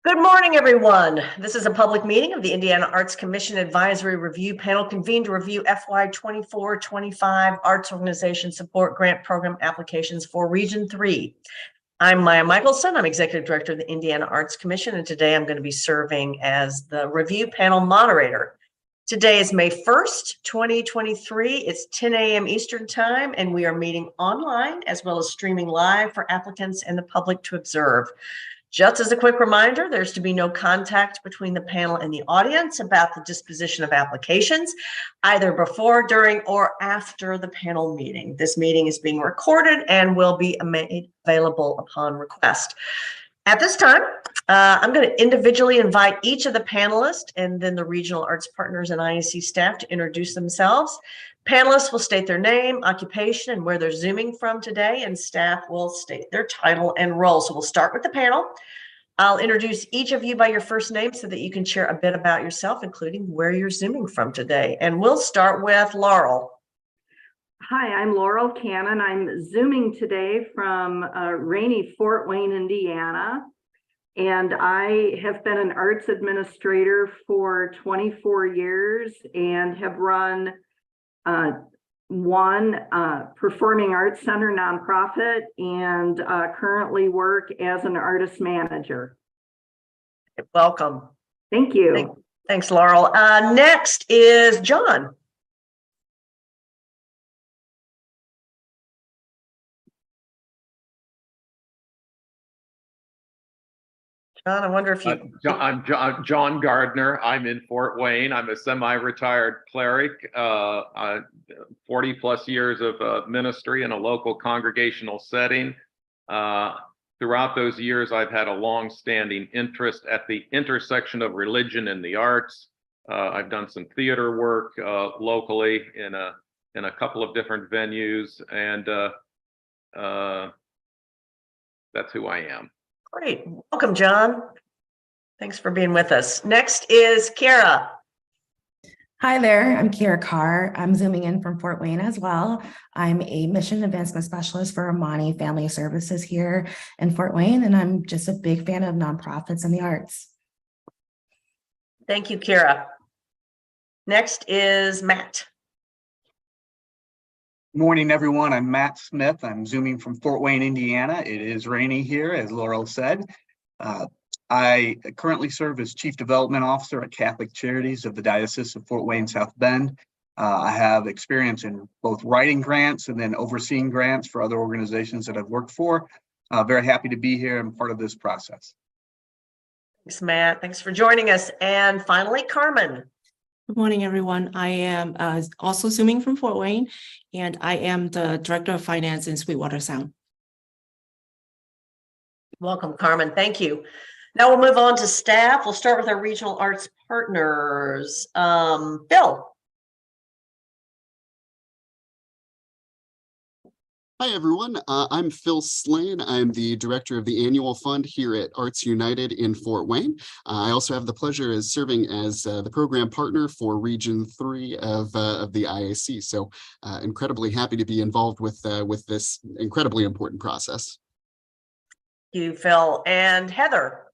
Good morning, everyone. This is a public meeting of the Indiana Arts Commission Advisory Review Panel convened to review FY24-25 Arts Organization Support Grant Program applications for Region 3. I'm Maya Michelson. I'm Executive Director of the Indiana Arts Commission, and today I'm going to be serving as the review panel moderator. Today is May 1st, 2023. It's 10 a.m. Eastern Time, and we are meeting online as well as streaming live for applicants and the public to observe. Just as a quick reminder, there's to be no contact between the panel and the audience about the disposition of applications, either before, during, or after the panel meeting. This meeting is being recorded and will be made available upon request. At this time, I'm going to individually invite each of the panelists and then the regional arts partners and IAC staff to introduce themselves. Panelists will state their name, occupation, and where they're Zooming from today, and staff will state their title and role. So we'll start with the panel. I'll introduce each of you by your first name so that you can share a bit about yourself, including where you're Zooming from today. And we'll start with Laurel. Hi, I'm Laurel Cannon. I'm Zooming today from rainy Fort Wayne, Indiana. And I have been an arts administrator for 24 years and have run one performing arts center nonprofit and currently work as an artist manager. Welcome. Thank you. Thanks, Laurel. Next is John. John, I wonder if you... I'm John Gardner. I'm in Fort Wayne. I'm a semi-retired cleric, 40 plus years of ministry in a local congregational setting. Throughout those years, I've had a long-standing interest at the intersection of religion and the arts. I've done some theater work locally in a couple of different venues, and that's who I am. Great. Welcome, John. Thanks for being with us. Next is Kara. Hi there, I'm Kara Carr. I'm Zooming in from Fort Wayne as well. I'm a mission advancement specialist for Amani Family Services here in Fort Wayne, and I'm just a big fan of nonprofits and the arts. Thank you, Kara. Next is Matt. Morning, everyone. I'm Matt Smith. I'm Zooming from Fort Wayne, Indiana. It is rainy here, as Laurel said. I currently serve as Chief Development Officer at Catholic Charities of the Diocese of Fort Wayne South Bend. I have experience in both writing grants and then overseeing grants for other organizations that I've worked for. Very happy to be here and part of this process. Thanks, Matt. Thanks for joining us. And finally, Carmen. Good morning, everyone. I am also Zooming from Fort Wayne, and I am the Director of Finance in Sweetwater Sound. Welcome, Carmen. Thank you. Now we'll move on to staff. We'll start with our regional arts partners. Bill. Hi, everyone. I'm Phil Slane. I'm the director of the annual fund here at Arts United in Fort Wayne. I also have the pleasure of serving as the program partner for Region 3 of the IAC. So incredibly happy to be involved with this incredibly important process. Thank you, Phil. And Heather.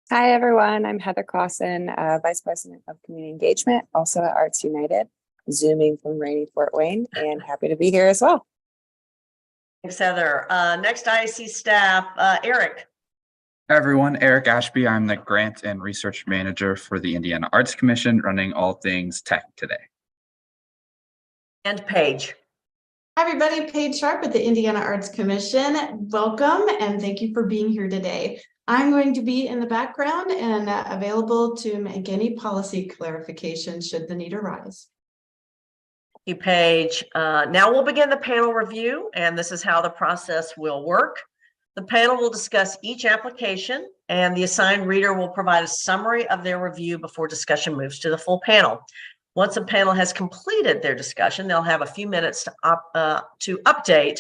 Hi, everyone. I'm Heather Clausen, Vice President of Community Engagement, also at Arts United. Zooming from rainy Fort Wayne, and happy to be here as well. Thanks, Heather. Next IAC staff, Eric. Hi, everyone. Eric Ashby. I'm the Grant and Research Manager for the Indiana Arts Commission, running all things tech today. And Paige. Hi, everybody. Paige Sharp at the Indiana Arts Commission. Welcome, and thank you for being here today. I'm going to be in the background and available to make any policy clarification should the need arise. Thank you, Paige. Now we'll begin the panel review, and this is how the process will work. The panel will discuss each application, and the assigned reader will provide a summary of their review before discussion moves to the full panel. Once the panel has completed their discussion, they'll have a few minutes to update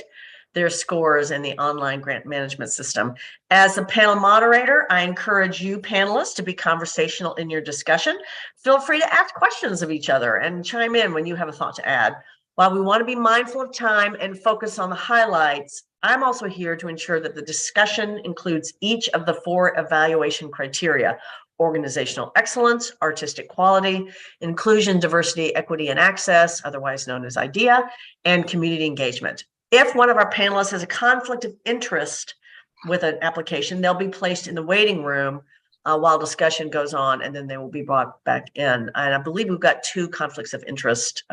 their scores in the online grant management system. As the panel moderator, I encourage you panelists to be conversational in your discussion. Feel free to ask questions of each other and chime in when you have a thought to add. While we want to be mindful of time and focus on the highlights, I'm also here to ensure that the discussion includes each of the 4 evaluation criteria: organizational excellence, artistic quality, inclusion, diversity, equity, and access, otherwise known as IDEA, and community engagement. If one of our panelists has a conflict of interest with an application, they'll be placed in the waiting room while discussion goes on, and then they will be brought back in. And I believe we've got 2 conflicts of interest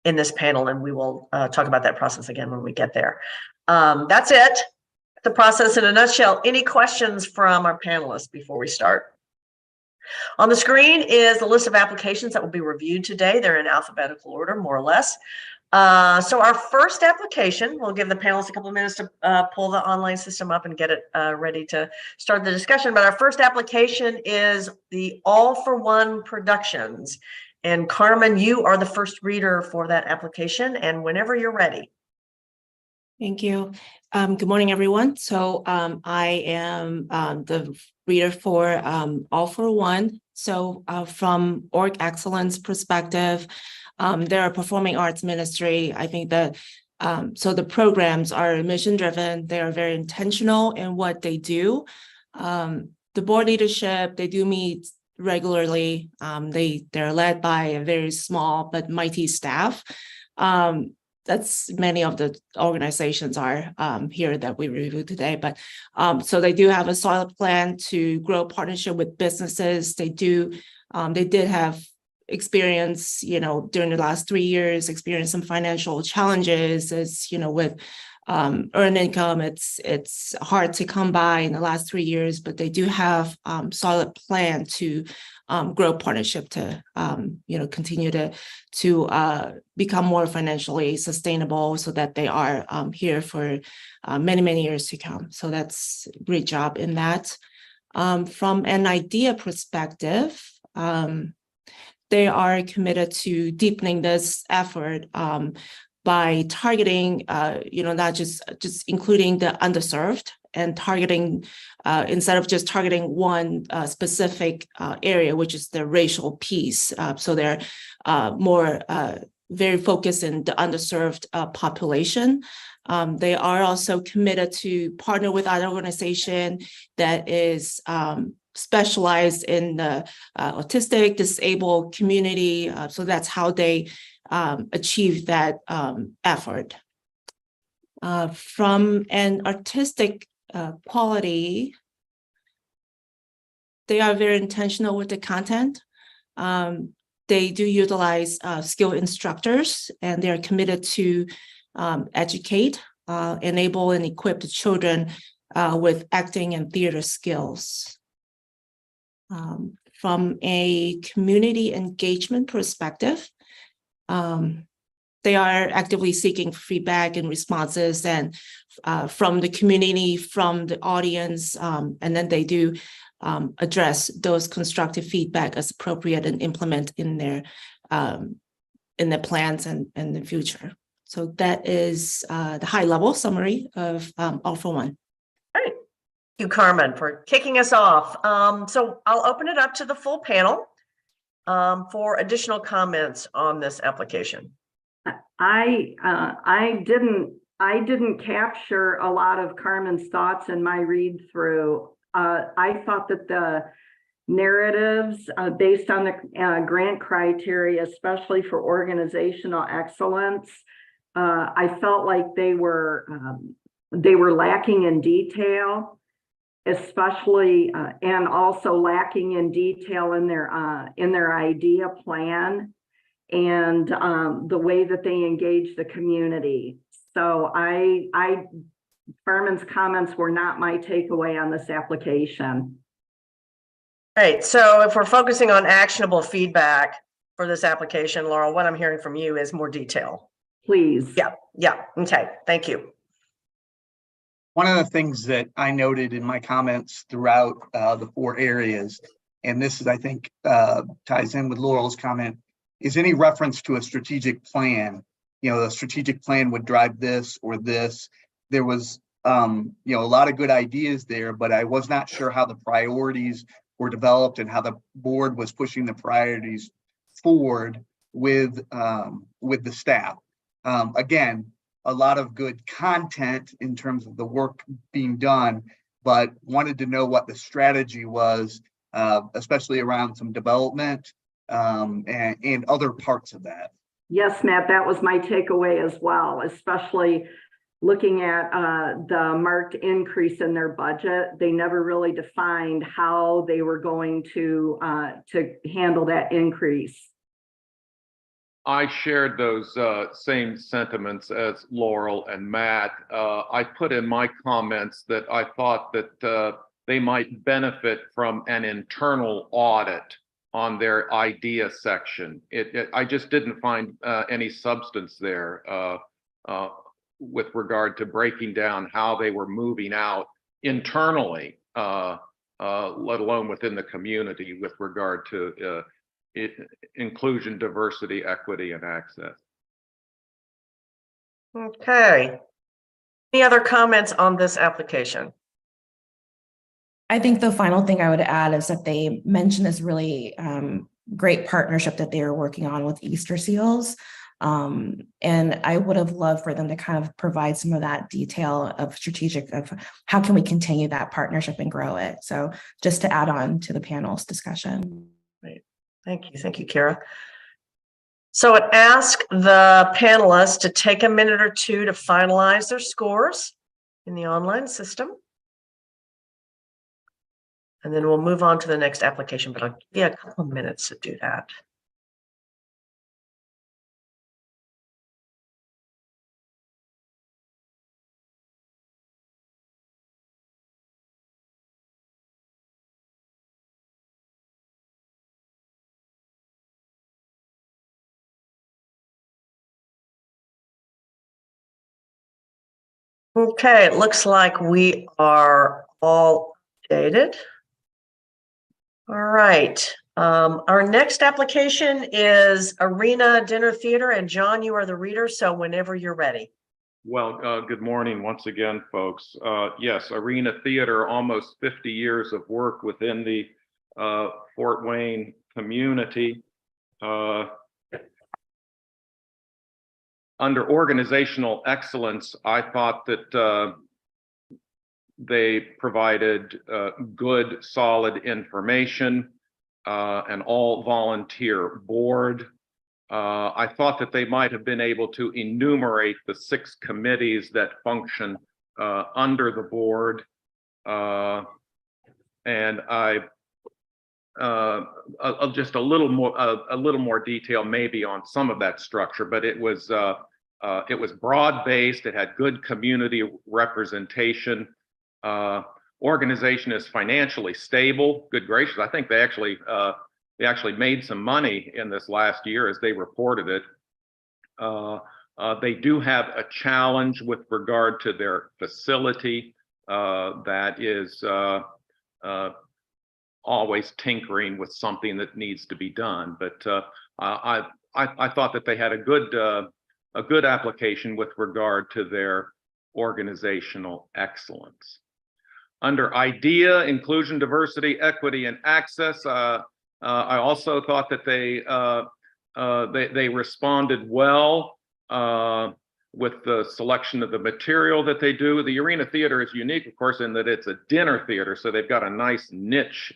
in this panel, and we will talk about that process again when we get there. That's it, the process in a nutshell. Any questions from our panelists before we start? On the screen is the list of applications that will be reviewed today. They're in alphabetical order, more or less. So our first application, we'll give the panelists a couple of minutes to pull the online system up and get it ready to start the discussion. But our first application is the All for One Productions. And Carmen, you are the first reader for that application, and whenever you're ready. Thank you. Good morning, everyone. So I am the reader for All for One. So from org excellence perspective, they're a performing arts ministry. I think that so the programs are mission driven. They are very intentional in what they do. The board leadership, they do meet regularly. They're led by a very small but mighty staff. That's many of the organizations are here that we reviewed today. But so they do have a solid plan to grow partnership with businesses. They did have experience, during the last 3 years, experience some financial challenges as, with earned income. It's hard to come by in the last 3 years, but they do have solid plan to grow partnership to, continue to become more financially sustainable so that they are here for many, many years to come. So that's a great job in that. From an idea perspective, they are committed to deepening this effort by targeting, not just including the underserved and targeting, instead of just targeting one specific area, which is the racial piece. So they're more very focused in the underserved population. They are also committed to partner with other organization that is specialized in the autistic, disabled community. So that's how they achieve that effort. From an artistic quality, they are very intentional with the content. They do utilize skilled instructors, and they are committed to educate, enable, and equip the children with acting and theater skills. From a community engagement perspective, they are actively seeking feedback and responses and from the community, from the audience, and then they do address those constructive feedback as appropriate and implement in their plans and in the future. So that is the high level summary of All for One. Thank you, Carmen, for kicking us off. So I'll open it up to the full panel for additional comments on this application. I didn't capture a lot of Carmen's thoughts in my read through. I thought that the narratives based on the grant criteria, especially for organizational excellence, I felt like they were lacking in detail, especially and also lacking in detail in their idea plan and the way that they engage the community. So Carmen's comments were not my takeaway on this application. All right, so if we're focusing on actionable feedback for this application, Laurel, what I'm hearing from you is more detail. Please. Yeah, okay, thank you. One of the things that I noted in my comments throughout the 4 areas, and this is, I think, ties in with Laurel's comment, is any reference to a strategic plan. The strategic plan would drive this or this. There was, a lot of good ideas there, but I was not sure how the priorities were developed and how the board was pushing the priorities forward with the staff. Again, a lot of good content in terms of the work being done, but wanted to know what the strategy was, especially around some development and other parts of that. Yes, Matt, that was my takeaway as well, especially looking at the marked increase in their budget. They never really defined how they were going to handle that increase. I shared those same sentiments as Laurel and Matt. I put in my comments that I thought that they might benefit from an internal audit on their idea section. I just didn't find any substance there with regard to breaking down how they were moving out internally, let alone within the community with regard to inclusion, diversity, equity, and access. Okay. Any other comments on this application? I think the final thing I would add is that they mentioned this really great partnership that they are working on with Easter Seals. And I would have loved for them to kind of provide some of that detail of strategic of how can we continue that partnership and grow it. So just to add on to the panel's discussion. Great. Thank you. Thank you, Kara. So I'd ask the panelists to take a minute or two to finalize their scores in the online system. And then we'll move on to the next application, but I'll give you a couple of minutes to do that. Okay, it looks like we are all updated. All right. Our next application is Arena Dinner Theater, and John, you are the reader, so whenever you're ready. Well, good morning once again, folks. Yes, Arena Theater, almost 50 years of work within the Fort Wayne community. Under organizational excellence, I thought that they provided good, solid information, an all-volunteer board. I thought that they might have been able to enumerate the 6 committees that function under the board, and just a little more detail maybe on some of that structure, but it was broad-based. It had good community representation. Organization is financially stable. Good gracious, I think they actually made some money in this last year as they reported it. They do have a challenge with regard to their facility that is always tinkering with something that needs to be done. But I thought that they had a good application with regard to their organizational excellence. Under idea, inclusion, diversity, equity, and access, I also thought that they responded well with the selection of the material that they do. The Arena Theater is unique, of course, in that it's a dinner theater, so they've got a nice niche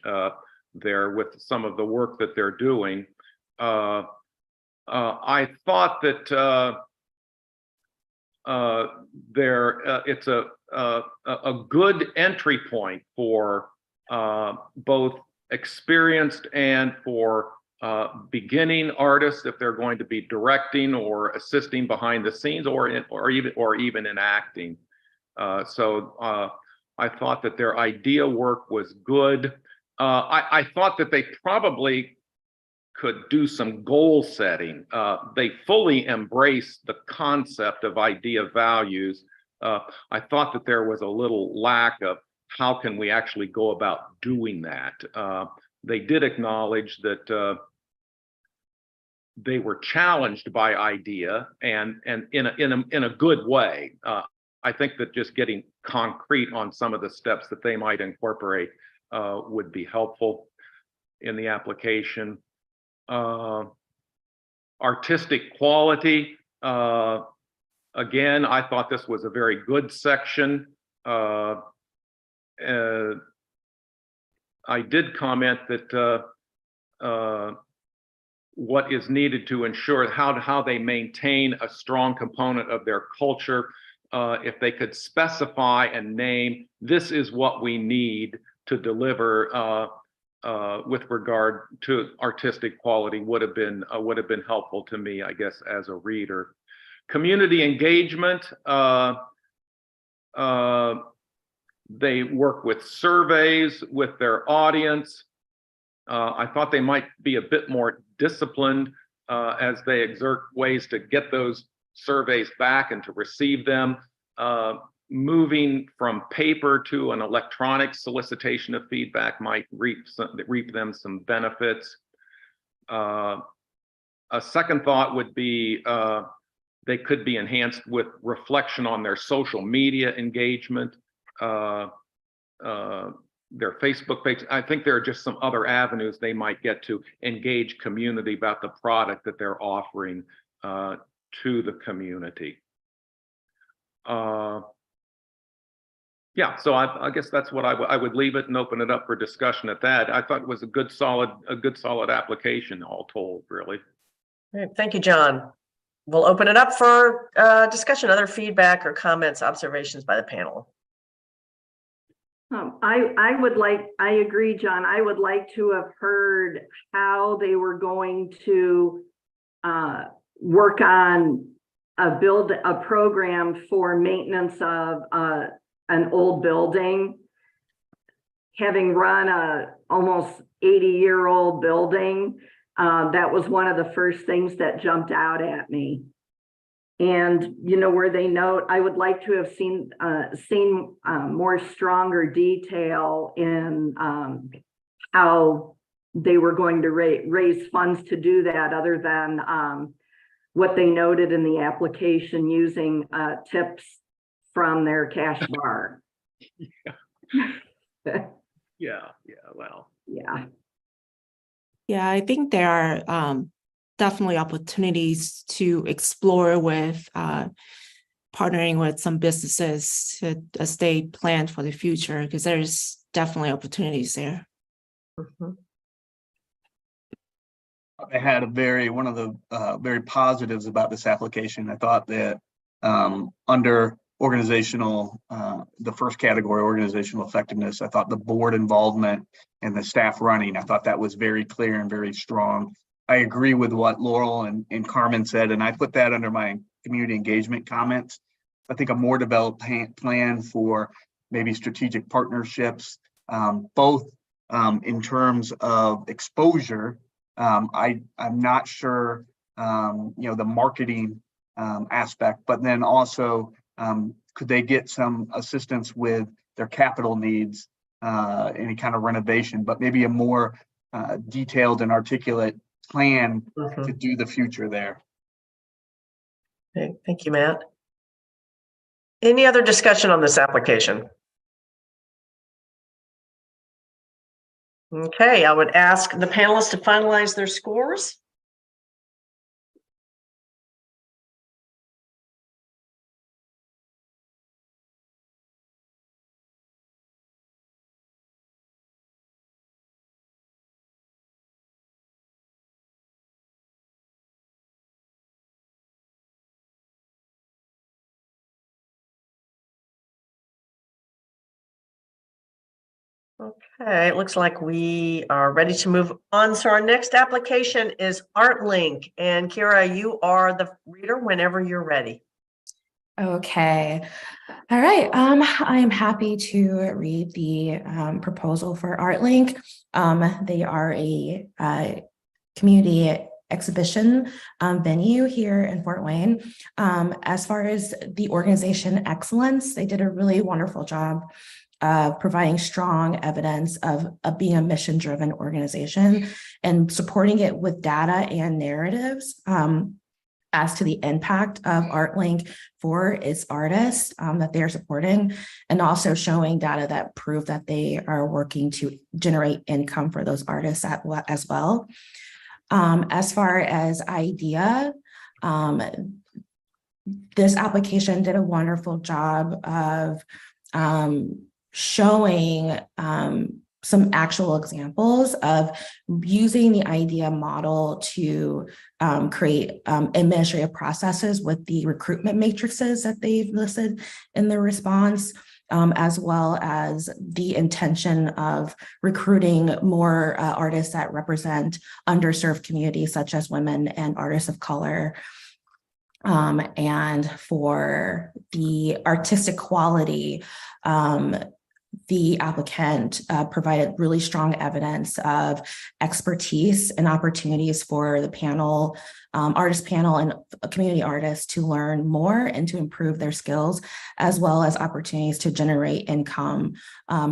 there with some of the work that they're doing. I thought that it's a good entry point for both experienced and for beginning artists if they're going to be directing or assisting behind the scenes or even in acting. So I thought that their idea work was good. I thought that they probably could do some goal setting. They fully embrace the concept of idea values. I thought that there was a little lack of how can we actually go about doing that. They did acknowledge that they were challenged by idea and in a good way. I think that just getting concrete on some of the steps that they might incorporate would be helpful in the application. Artistic quality, Again, I thought this was a very good section. I did comment that what is needed to ensure how they maintain a strong component of their culture. If they could specify and name, this is what we need to deliver with regard to artistic quality, would have been helpful to me, I guess, as a reader. Community engagement. They work with surveys with their audience. I thought they might be a bit more disciplined as they exert ways to get those surveys back and to receive them. Moving from paper to an electronic solicitation of feedback might reap them some benefits. A second thought would be they could be enhanced with reflection on their social media engagement, their Facebook page. I think there are just some other avenues they might get to engage community about the product that they're offering to the community. Yeah, so I guess that's what I would leave it and open it up for discussion at that. I thought it was a good solid application, all told, really. Great. Thank you, John. We'll open it up for discussion, other feedback or comments, observations by the panel. I agree, John. I would like to have heard how they were going to work on build a program for maintenance of an old building. Having run a almost 80-year-old building, that was one of the first things that jumped out at me. And you know, where they note, I would like to have seen more stronger detail in how they were going to raise funds to do that, other than what they noted in the application using tips from their cash bar. Well. Yeah, I think there are definitely opportunities to explore with partnering with some businesses as they plan for the future, because there's definitely opportunities there. I had one of the very positives about this application. I thought that under organizational, the first category, organizational effectiveness, I thought the board involvement and the staff running, I thought that was very clear and very strong. I agree with what Laurel and Carmen said, and I put that under my community engagement comments. I think a more developed plan for maybe strategic partnerships, both in terms of exposure. I'm not sure, the marketing aspect, but then also could they get some assistance with their capital needs, any kind of renovation, but maybe a more detailed and articulate plan to do the future there. Okay, thank you, Matt. Any other discussion on this application? Okay, I would ask the panelists to finalize their scores. Okay, it looks like we are ready to move on. So our next application is Artlink, and Kira, you are the reader whenever you're ready. Okay. All right. I am happy to read the proposal for Artlink. They are a community exhibition venue here in Fort Wayne. As far as the organization excellence, they did a really wonderful job providing strong evidence of being a mission-driven organization and supporting it with data and narratives as to the impact of Artlink for its artists that they're supporting, and also showing data that prove that they are working to generate income for those artists as well. As far as idea, this application did a wonderful job of showing some actual examples of using the IDEA model to create administrative processes with the recruitment matrices that they've listed in their response, as well as the intention of recruiting more artists that represent underserved communities such as women and artists of color. And for the artistic quality, the applicant provided really strong evidence of expertise and opportunities for the panel, artist panel and community artists to learn more and to improve their skills, as well as opportunities to generate income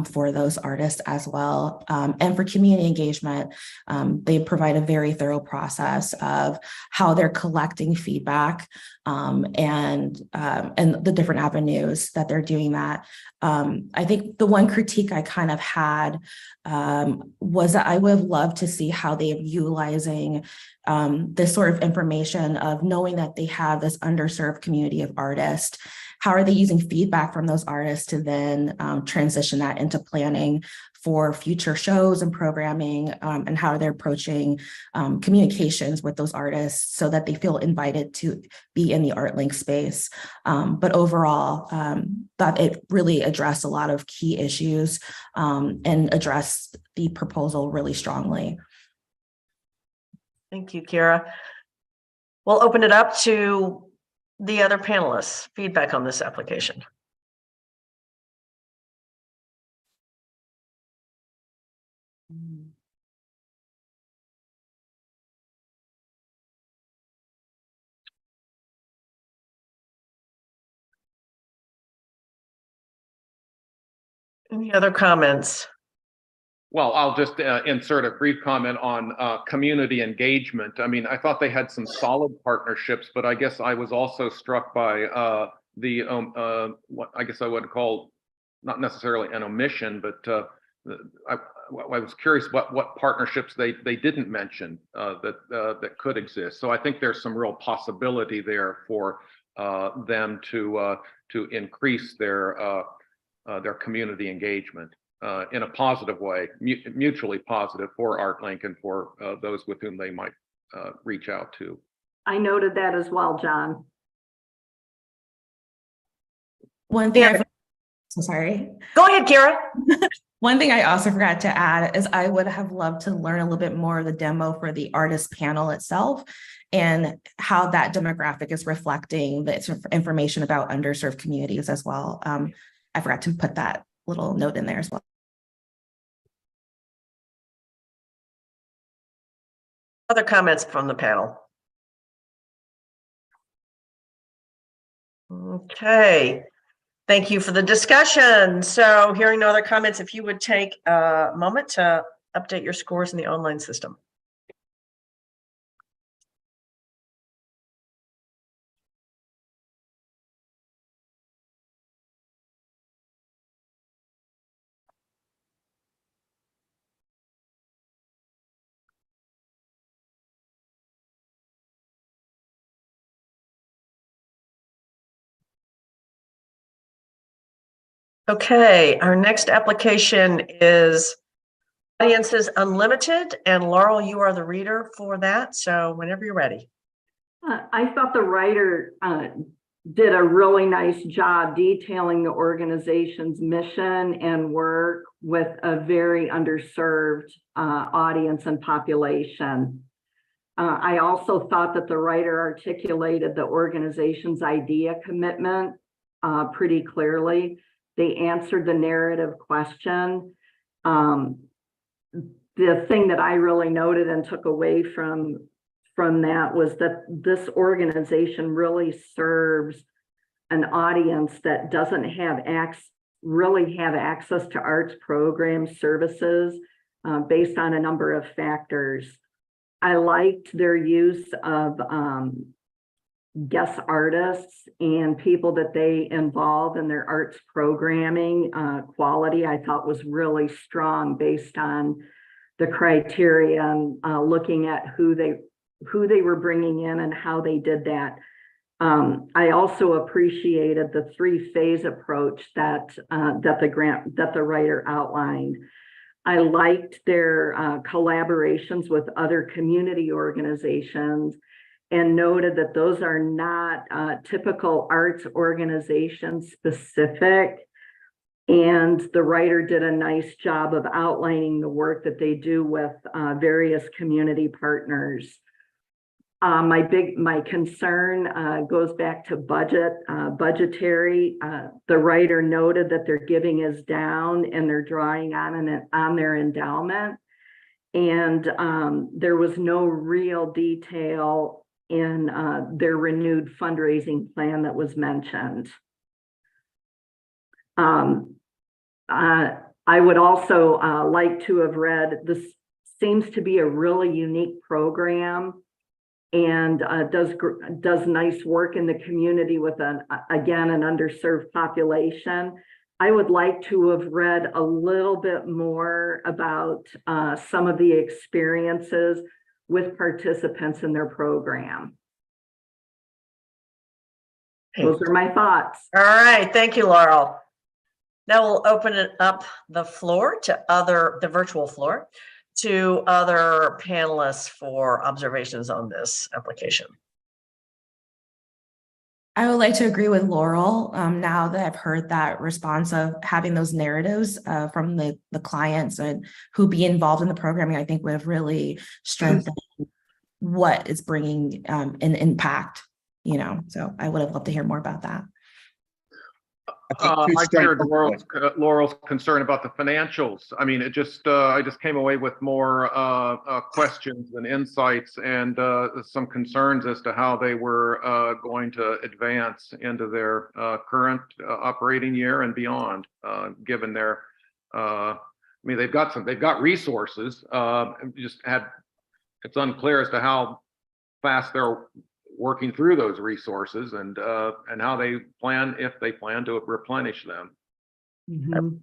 for those artists as well. And for community engagement, they provide a very thorough process of how they're collecting feedback and the different avenues that they're doing that. I think the one critique I kind of had was that I would have loved to see how they're utilizing this sort of information of knowing that they have this underserved community of artists. How are they using feedback from those artists to then transition that into planning for future shows and programming, and how they're approaching communications with those artists so that they feel invited to be in the Artlink space. But overall, thought it really addressed a lot of key issues and addressed the proposal really strongly. Thank you, Kira. We'll open it up to the other panelists. Feedback on this application. Any other comments? Well, I'll just insert a brief comment on community engagement. I mean, I thought they had some solid partnerships, but I guess I was also struck by what I guess I would call not necessarily an omission, but I was curious what partnerships they didn't mention that could exist. So I think there's some real possibility there for them to increase their community engagement in a positive way, mutually positive for Artlink and for those with whom they might reach out to. I noted that as well, John. One thing, so sorry. Go ahead, Kara. One thing I also forgot to add is I would have loved to learn a little bit more of the demo for the artist panel itself and how that demographic is reflecting the information about underserved communities as well. I forgot to put that little note in there as well. Other comments from the panel? Okay, thank you for the discussion. So hearing no other comments, if you would take a moment to update your scores in the online system. Okay, our next application is Audiences Unlimited, and Laurel, you are the reader for that, so whenever you're ready. I thought the writer did a really nice job detailing the organization's mission and work with a very underserved audience and population. I also thought that the writer articulated the organization's idea commitment pretty clearly. They answered the narrative question. The thing that I really noted and took away from that was that this organization really serves an audience that doesn't have really have access to arts programs, services, based on a number of factors. I liked their use of guest artists and people that they involve in their arts programming. Quality I thought was really strong based on the criteria and looking at who they were bringing in and how they did that. I also appreciated the three-phase approach that the writer outlined. I liked their collaborations with other community organizations and noted that those are not typical arts organization specific. And the writer did a nice job of outlining the work that they do with various community partners. My concern goes back to budgetary. The writer noted that their giving is down and they're drawing on their endowment. And there was no real detail in their renewed fundraising plan that was mentioned. I would also like to have read, this seems to be a really unique program and does nice work in the community with again, an underserved population. I would like to have read a little bit more about some of the experiences with participants in their program. Those are my thoughts. All right, thank you, Laurel. Now we'll open it up the floor to the virtual floor to other panelists for observations on this application. I would like to agree with Laurel. Now that I've heard that response of having those narratives from the clients and who be involved in the programming, I think would have really strengthened what is bringing an impact, you know, so I would have loved to hear more about that. I shared Laurel's concern about the financials. I mean, I just came away with more questions and insights and some concerns as to how they were going to advance into their current operating year and beyond, given their, I mean, they've got resources, it's unclear as to how fast they're working through those resources and how they plan, if they plan to replenish them. Mm-hmm.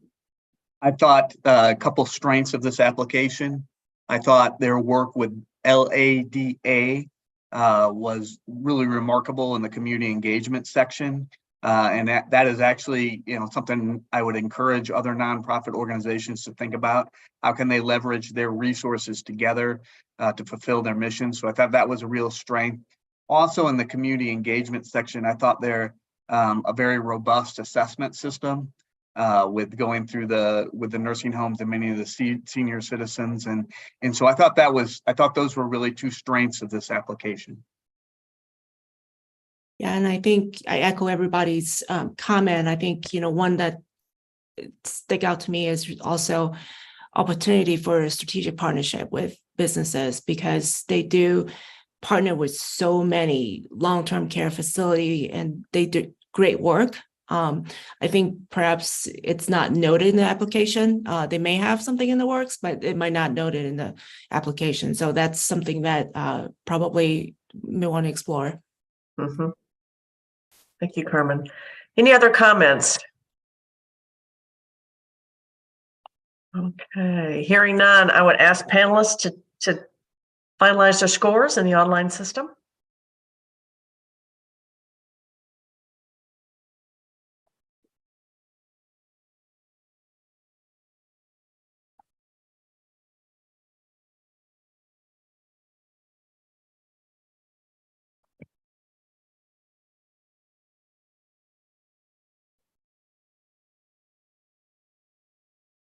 I thought a couple strengths of this application. I thought their work with LADA was really remarkable in the community engagement section. And that is actually, you know, something I would encourage other nonprofit organizations to think about. How can they leverage their resources together to fulfill their mission? So I thought that was a real strength. Also in the community engagement section, I thought they're a very robust assessment system with going through the nursing homes and many of the senior citizens. And so I thought those were really two strengths of this application. Yeah, and I think I echo everybody's comment. I think, you know, one that stick out to me is also opportunity for a strategic partnership with businesses, because they do partner with so many long-term care facility and they do great work. I think perhaps it's not noted in the application. They may have something in the works, but it might not noted in the application. So that's something that probably may want to explore. Mm-hmm. Thank you, Carmen. Any other comments? Okay, hearing none, I would ask panelists to finalize their scores in the online system.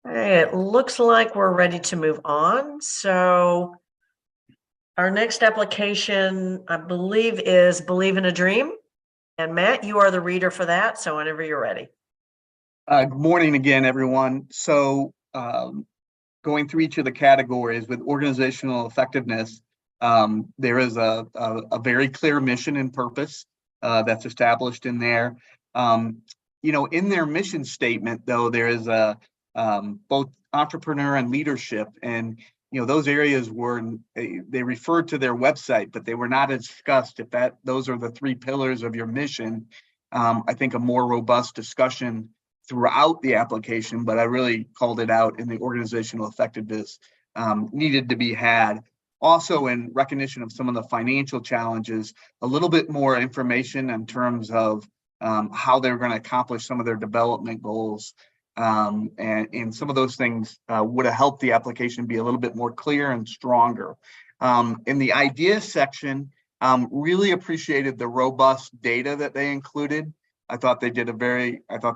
Okay, it looks like we're ready to move on. So our next application, I believe, is Believe in a Dream. And Matt, you are the reader for that. So whenever you're ready. Good morning again, everyone. So going through each of the categories with organizational effectiveness, there is a very clear mission and purpose that's established in there. You know, in their mission statement, though, there is both entrepreneur and leadership, and you know, those areas were, they referred to their website, but they were not discussed. If those are the three pillars of your mission, I think a more robust discussion throughout the application, but I really called it out in the organizational effectiveness needed to be had. also in recognition of some of the financial challenges, a little bit more information in terms of how they're going to accomplish some of their development goals. And some of those things would have helped the application be a little bit more clear and stronger. In the ideas section, really appreciated the robust data that they included. I thought they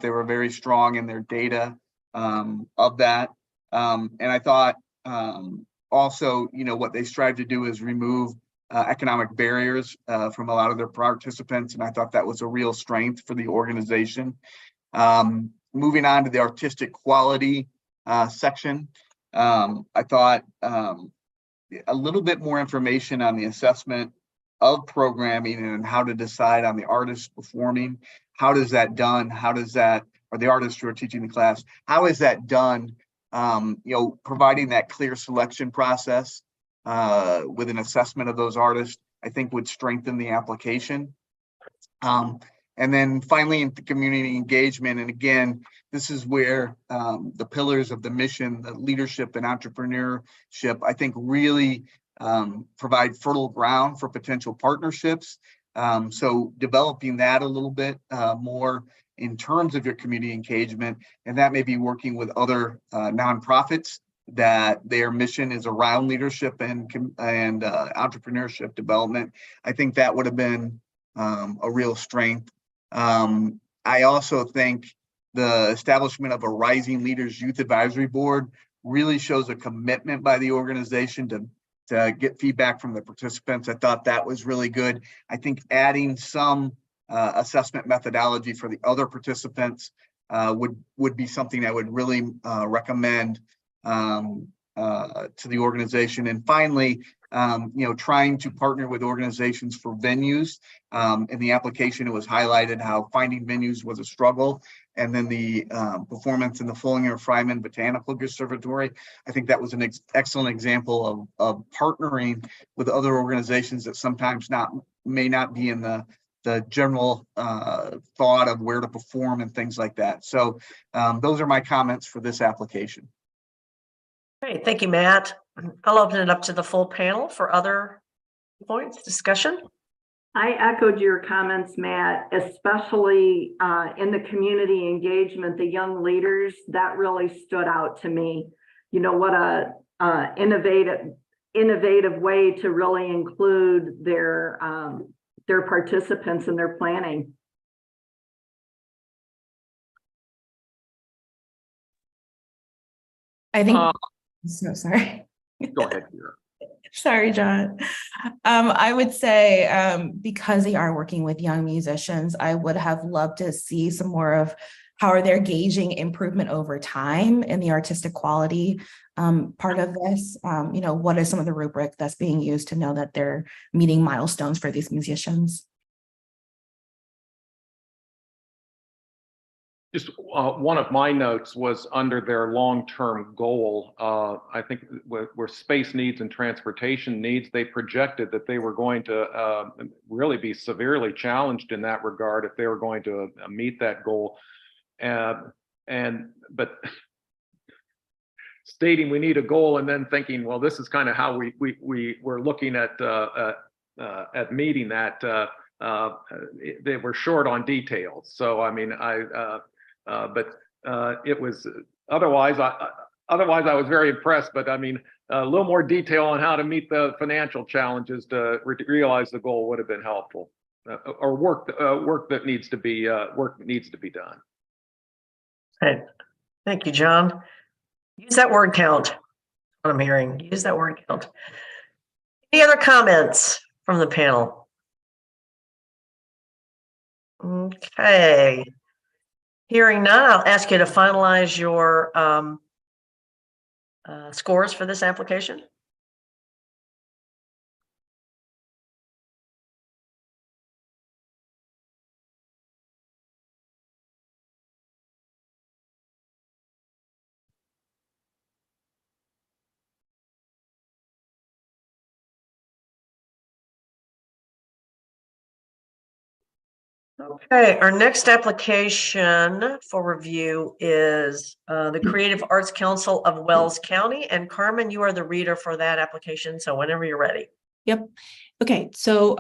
were very strong in their data of that. And I thought also, what they strive to do is remove economic barriers from a lot of their participants. And I thought that was a real strength for the organization. Moving on to the artistic quality section, I thought a little bit more information on the assessment of programming and how to decide on the artists performing. How does that done? Or the artists who are teaching the class, how is that done? Providing that clear selection process with an assessment of those artists, I think would strengthen the application. And then finally, into community engagement. And again, this is where the pillars of the mission, the leadership and entrepreneurship, I think really provide fertile ground for potential partnerships. So developing that a little bit more in terms of your community engagement, and that may be working with other nonprofits that their mission is around leadership and entrepreneurship development. I think that would have been a real strength. I also think the establishment of a Rising Leaders Youth Advisory Board really shows a commitment by the organization to get feedback from the participants. I thought that was really good. I think adding some assessment methodology for the other participants would be something I would really recommend to the organization. And finally, trying to partner with organizations for venues. In the application, it was highlighted how finding venues was a struggle. And then the performance in the Fullinger-Fryman Botanical Conservatory, I think that was an excellent example of partnering with other organizations that sometimes may not be in the general thought of where to perform and things like that. So those are my comments for this application. Great, thank you, Matt. I'll open it up to the full panel for other points, discussion. I echoed your comments, Matt, especially in the community engagement, the young leaders, that really stood out to me. What a innovative way to really include their participants in their planning. I think, so sorry. Go ahead, Kira. Sorry, John. I would say because they are working with young musicians, I would have loved to see some more of how are they gauging improvement over time in the artistic quality part of this. What is some of the rubric that's being used to know that they're meeting milestones for these musicians? Just one of my notes was under their long-term goal. I think where space needs and transportation needs, they projected that they were going to really be severely challenged in that regard if they were going to meet that goal. But stating we need a goal and then thinking, well, this is kind of how we were looking at meeting that. They were short on details. So I mean, it was otherwise I was very impressed, but I mean a little more detail on how to meet the financial challenges to realize the goal would have been helpful, or work that needs to be done. Right. Thank you, John. Use that word count. What I'm hearing, use that word count. Any other comments from the panel? Okay. Hearing none, I'll ask you to finalize your scores for this application. Okay, our next application for review is the Creative Arts Council of Wells County. And Carmen, you are the reader for that application. So whenever you're ready. Yep. Okay, so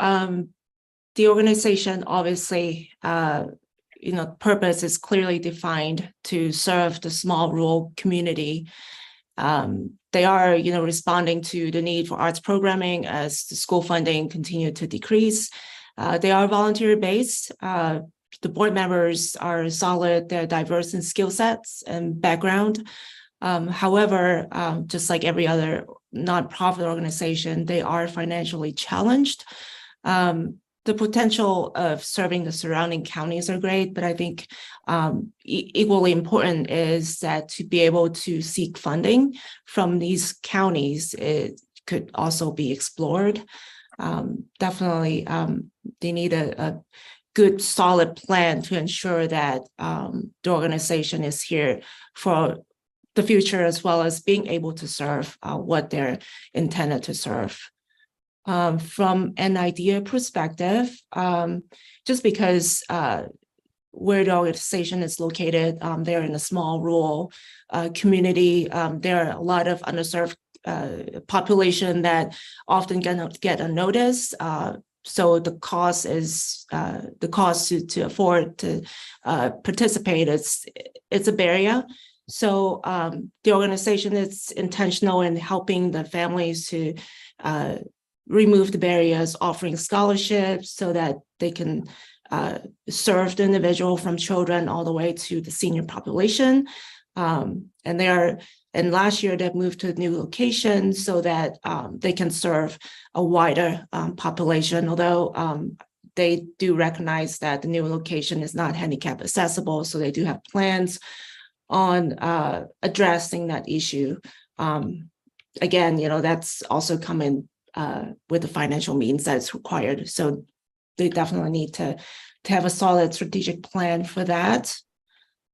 the organization obviously, purpose is clearly defined to serve the small rural community. They are, responding to the need for arts programming as the school funding continue to decrease. They are volunteer based. The board members are solid. They're diverse in skill sets and background. However, just like every other nonprofit organization, they are financially challenged. The potential of serving the surrounding counties are great, but I think equally important is that to be able to seek funding from these counties, it could also be explored. Definitely, they need a good, solid plan to ensure that the organization is here for the future, as well as being able to serve what they're intended to serve. From an idea perspective, just because where the organization is located, they're in a small rural community. There are a lot of underserved population that often get unnoticed. So the cost to afford to participate it's a barrier. So the organization is intentional in helping the families to remove the barriers, offering scholarships so that they can serve the individual from children all the way to the senior population. And last year they've moved to a new location so that they can serve a wider population, although they do recognize that the new location is not handicap accessible. So they do have plans on addressing that issue. Again, that's also coming with the financial means that's required. So they definitely need to have a solid strategic plan for that.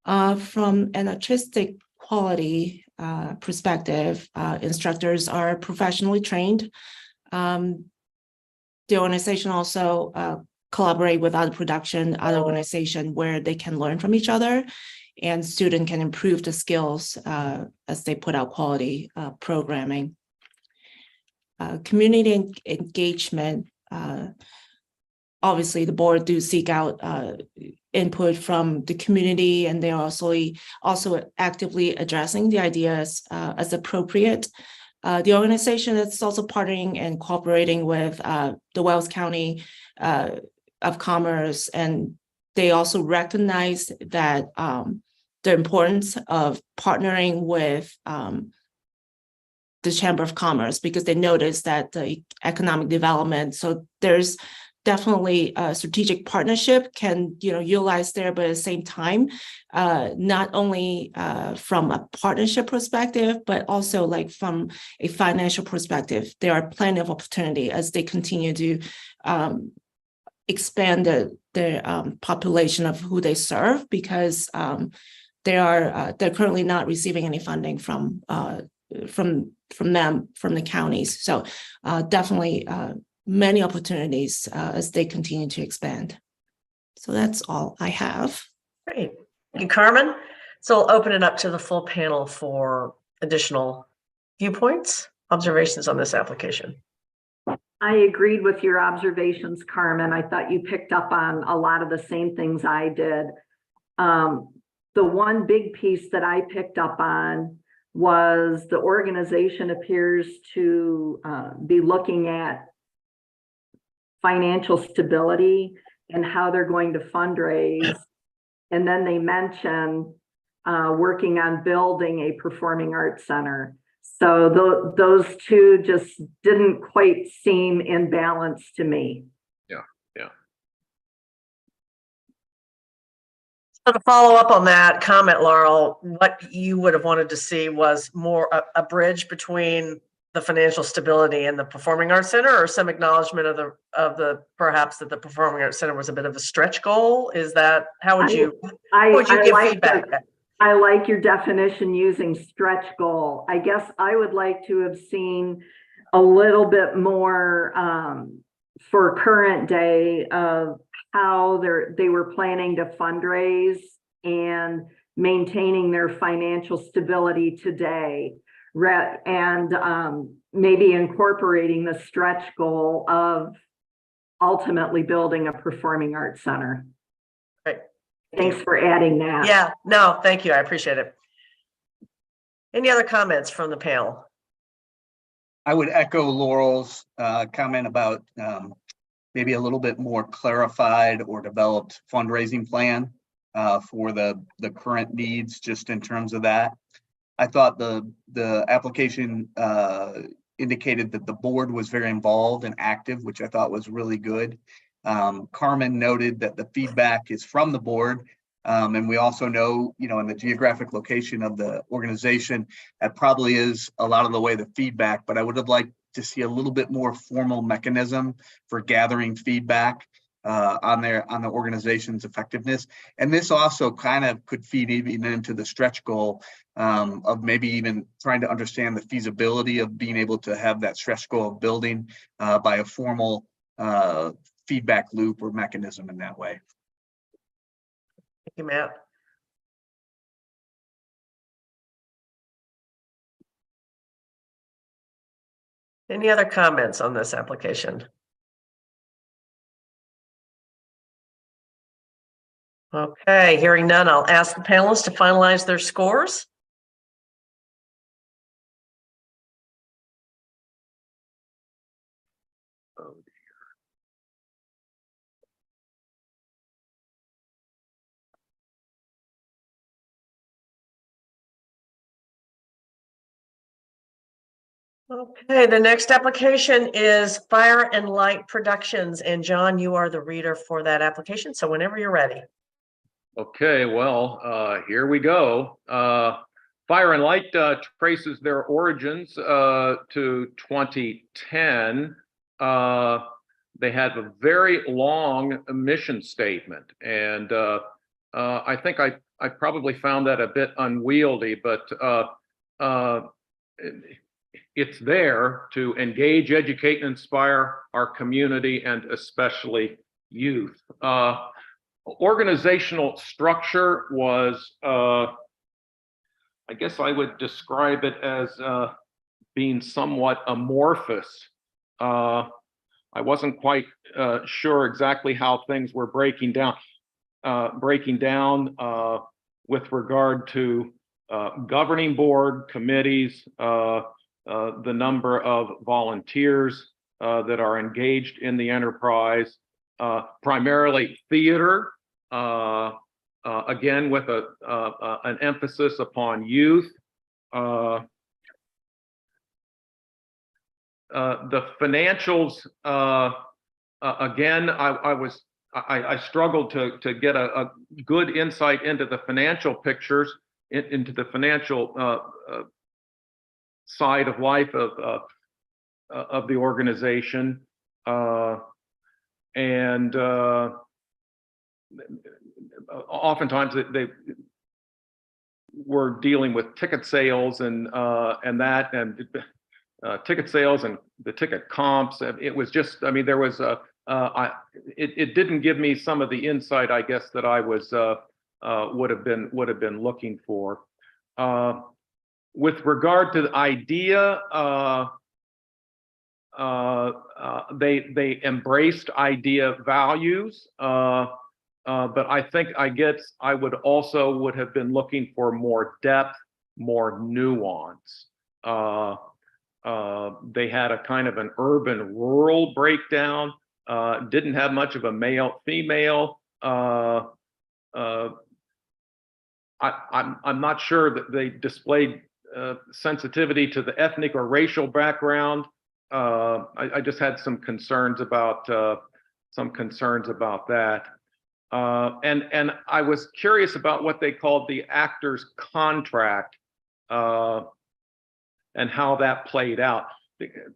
From an artistic quality perspective, instructors are professionally trained. The organization also collaborate with other organization where they can learn from each other, and students can improve the skills as they put out quality programming. Community engagement, obviously the board do seek out input from the community, and they're also actively addressing the ideas as appropriate. The organization is also partnering and cooperating with the Wells County of Commerce, and they also recognize that the importance of partnering with the Chamber of Commerce, because they notice that the economic development, so there's definitely a strategic partnership can utilize there, but at the same time, not only from a partnership perspective, but also like from a financial perspective, there are plenty of opportunity as they continue to expand their population of who they serve, because they're currently not receiving any funding from the counties. So definitely many opportunities as they continue to expand. So that's all I have. Great. Thank you, Carmen. So I'll open it up to the full panel for additional viewpoints, observations on this application. I agreed with your observations, Carmen. I thought you picked up on a lot of the same things I did. The one big piece that I picked up on was the organization appears to be looking at financial stability and how they're going to fundraise. And then they mention working on building a performing arts center. So those two just didn't quite seem in balance to me. Yeah. So to follow up on that comment, Laurel, what you would have wanted to see was more a bridge between the financial stability and the Performing Arts Center, or some acknowledgement of the perhaps that the Performing Arts Center was a bit of a stretch goal? Is that, how would you give feedback? I like your definition using stretch goal. I guess I would like to have seen a little bit more for current day of how they were planning to fundraise and maintaining their financial stability today, and maybe incorporating the stretch goal of ultimately building a performing arts center. Right. Thanks for adding that. Yeah, no, thank you. I appreciate it. Any other comments from the panel? I would echo Laurel's comment about maybe a little bit more clarified or developed fundraising plan for the current needs, just in terms of that. I thought the application indicated that the board was very involved and active, which I thought was really good. Carmen noted that the feedback is from the board. And we also know, in the geographic location of the organization, that probably is a lot of the way the feedback, but I would have liked to see a little bit more formal mechanism for gathering feedback on the organization's effectiveness. And this also kind of could feed even into the stretch goal of maybe even trying to understand the feasibility of being able to have that stretch goal of building by a formal feedback loop or mechanism in that way. Thank you, Matt. Any other comments on this application? Okay, hearing none, I'll ask the panelists to finalize their scores. Oh, okay, the next application is Fire and Light Productions, and John, you are the reader for that application, so whenever you're ready. Okay, well, here we go. Fire and Light traces their origins to 2010. They have a very long mission statement, and I think I probably found that a bit unwieldy, but it's there to engage, educate, and inspire our community, and especially youth. Organizational structure was, I guess I would describe it as being somewhat amorphous. I wasn't quite sure exactly how things were breaking down with regard to governing board, committees, the number of volunteers that are engaged in the enterprise, primarily theater, again with an emphasis upon youth. The financials, again, I struggled to get a good insight into the financial pictures, into the financial side of life of the organization, and oftentimes they were dealing with ticket sales and ticket sales and the ticket comps. It was just, I mean, there was it didn't give me some of the insight, I guess, that I was would have been looking for. With regard to the idea, they embraced idea values, but I think I would have been looking for more depth, more nuance. They had a kind of an urban-rural breakdown, didn't have much of a male-female. I'm not sure that they displayed sensitivity to the ethnic or racial background. I just had some concerns about that. And I was curious about what they called the actor's contract, and how that played out.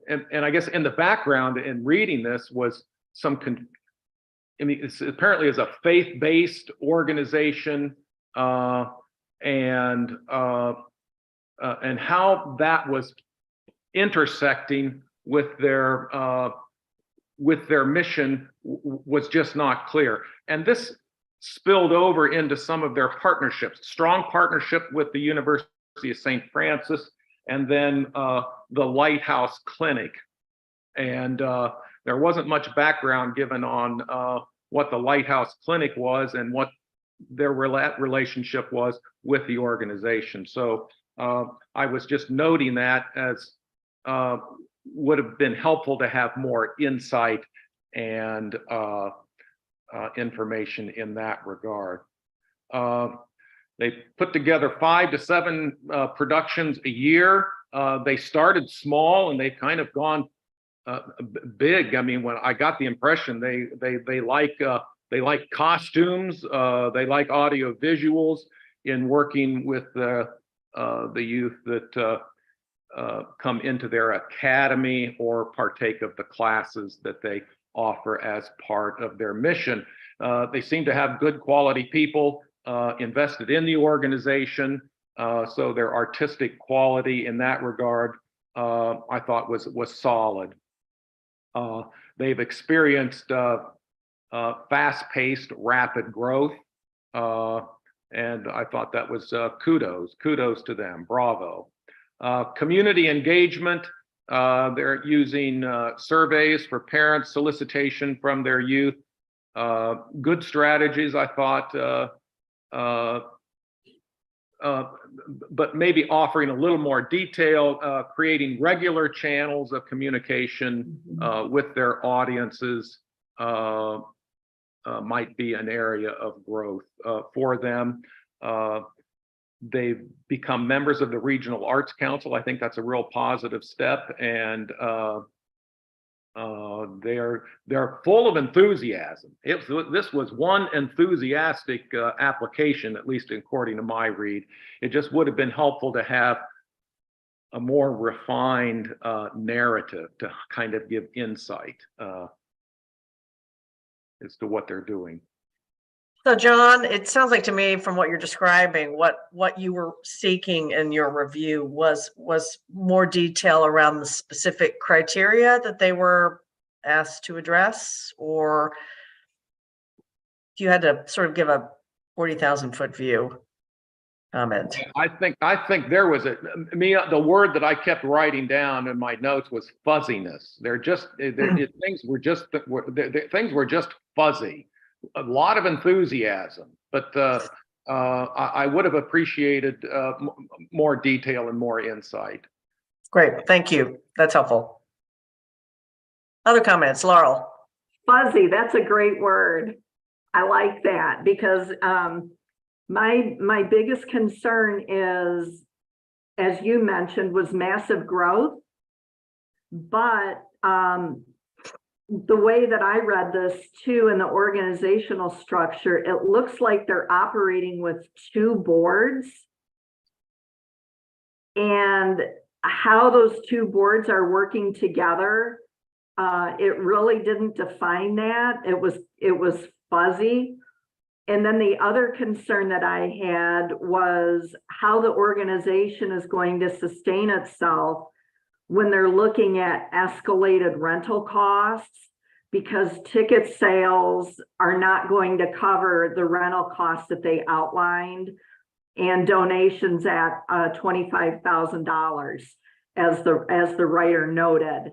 And I guess in the background in reading this was it's apparently is a faith-based organization, and how that was intersecting with their with their mission was just not clear. And this spilled over into some of their partnerships, strong partnership with the University of St. Francis, and then the Lighthouse Clinic. And there wasn't much background given on what the Lighthouse Clinic was and what their relationship was with the organization. So I was just noting that as would have been helpful to have more insight and information in that regard. They put together 5 to 7 productions a year. They started small and they've kind of gone big. I mean, when I got the impression they like costumes, they like audio visuals in working with the youth that come into their academy or partake of the classes that they offer as part of their mission. They seem to have good quality people invested in the organization, so their artistic quality in that regard I thought was solid. They've experienced fast-paced, rapid growth, and I thought that was kudos to them, bravo. Community engagement, they're using surveys for parents, solicitation from their youth, good strategies, I thought, but maybe offering a little more detail, creating regular channels of communication with their audiences might be an area of growth for them. They've become members of the Regional Arts Council. I think that's a real positive step, and they're full of enthusiasm. This was one enthusiastic application, at least according to my read. It just would have been helpful to have a more refined narrative to kind of give insight as to what they're doing. So John, it sounds like to me from what you're describing, what you were seeking in your review was more detail around the specific criteria that they were asked to address, or if you had to sort of give a 40,000-foot view comment. I think there was the word that I kept writing down in my notes was fuzziness. Things were just fuzzy. A lot of enthusiasm, but I would have appreciated more detail and more insight. Great, thank you. That's helpful. Other comments, Laurel? Fuzzy, that's a great word. I like that because my biggest concern is, as you mentioned, was massive growth, but the way that I read this too in the organizational structure, it looks like they're operating with 2 boards, and how those 2 boards are working together, it really didn't define that. It was fuzzy. And then the other concern that I had was how the organization is going to sustain itself when they're looking at escalated rental costs, because ticket sales are not going to cover the rental costs that they outlined, and donations at $25,000 as the writer noted.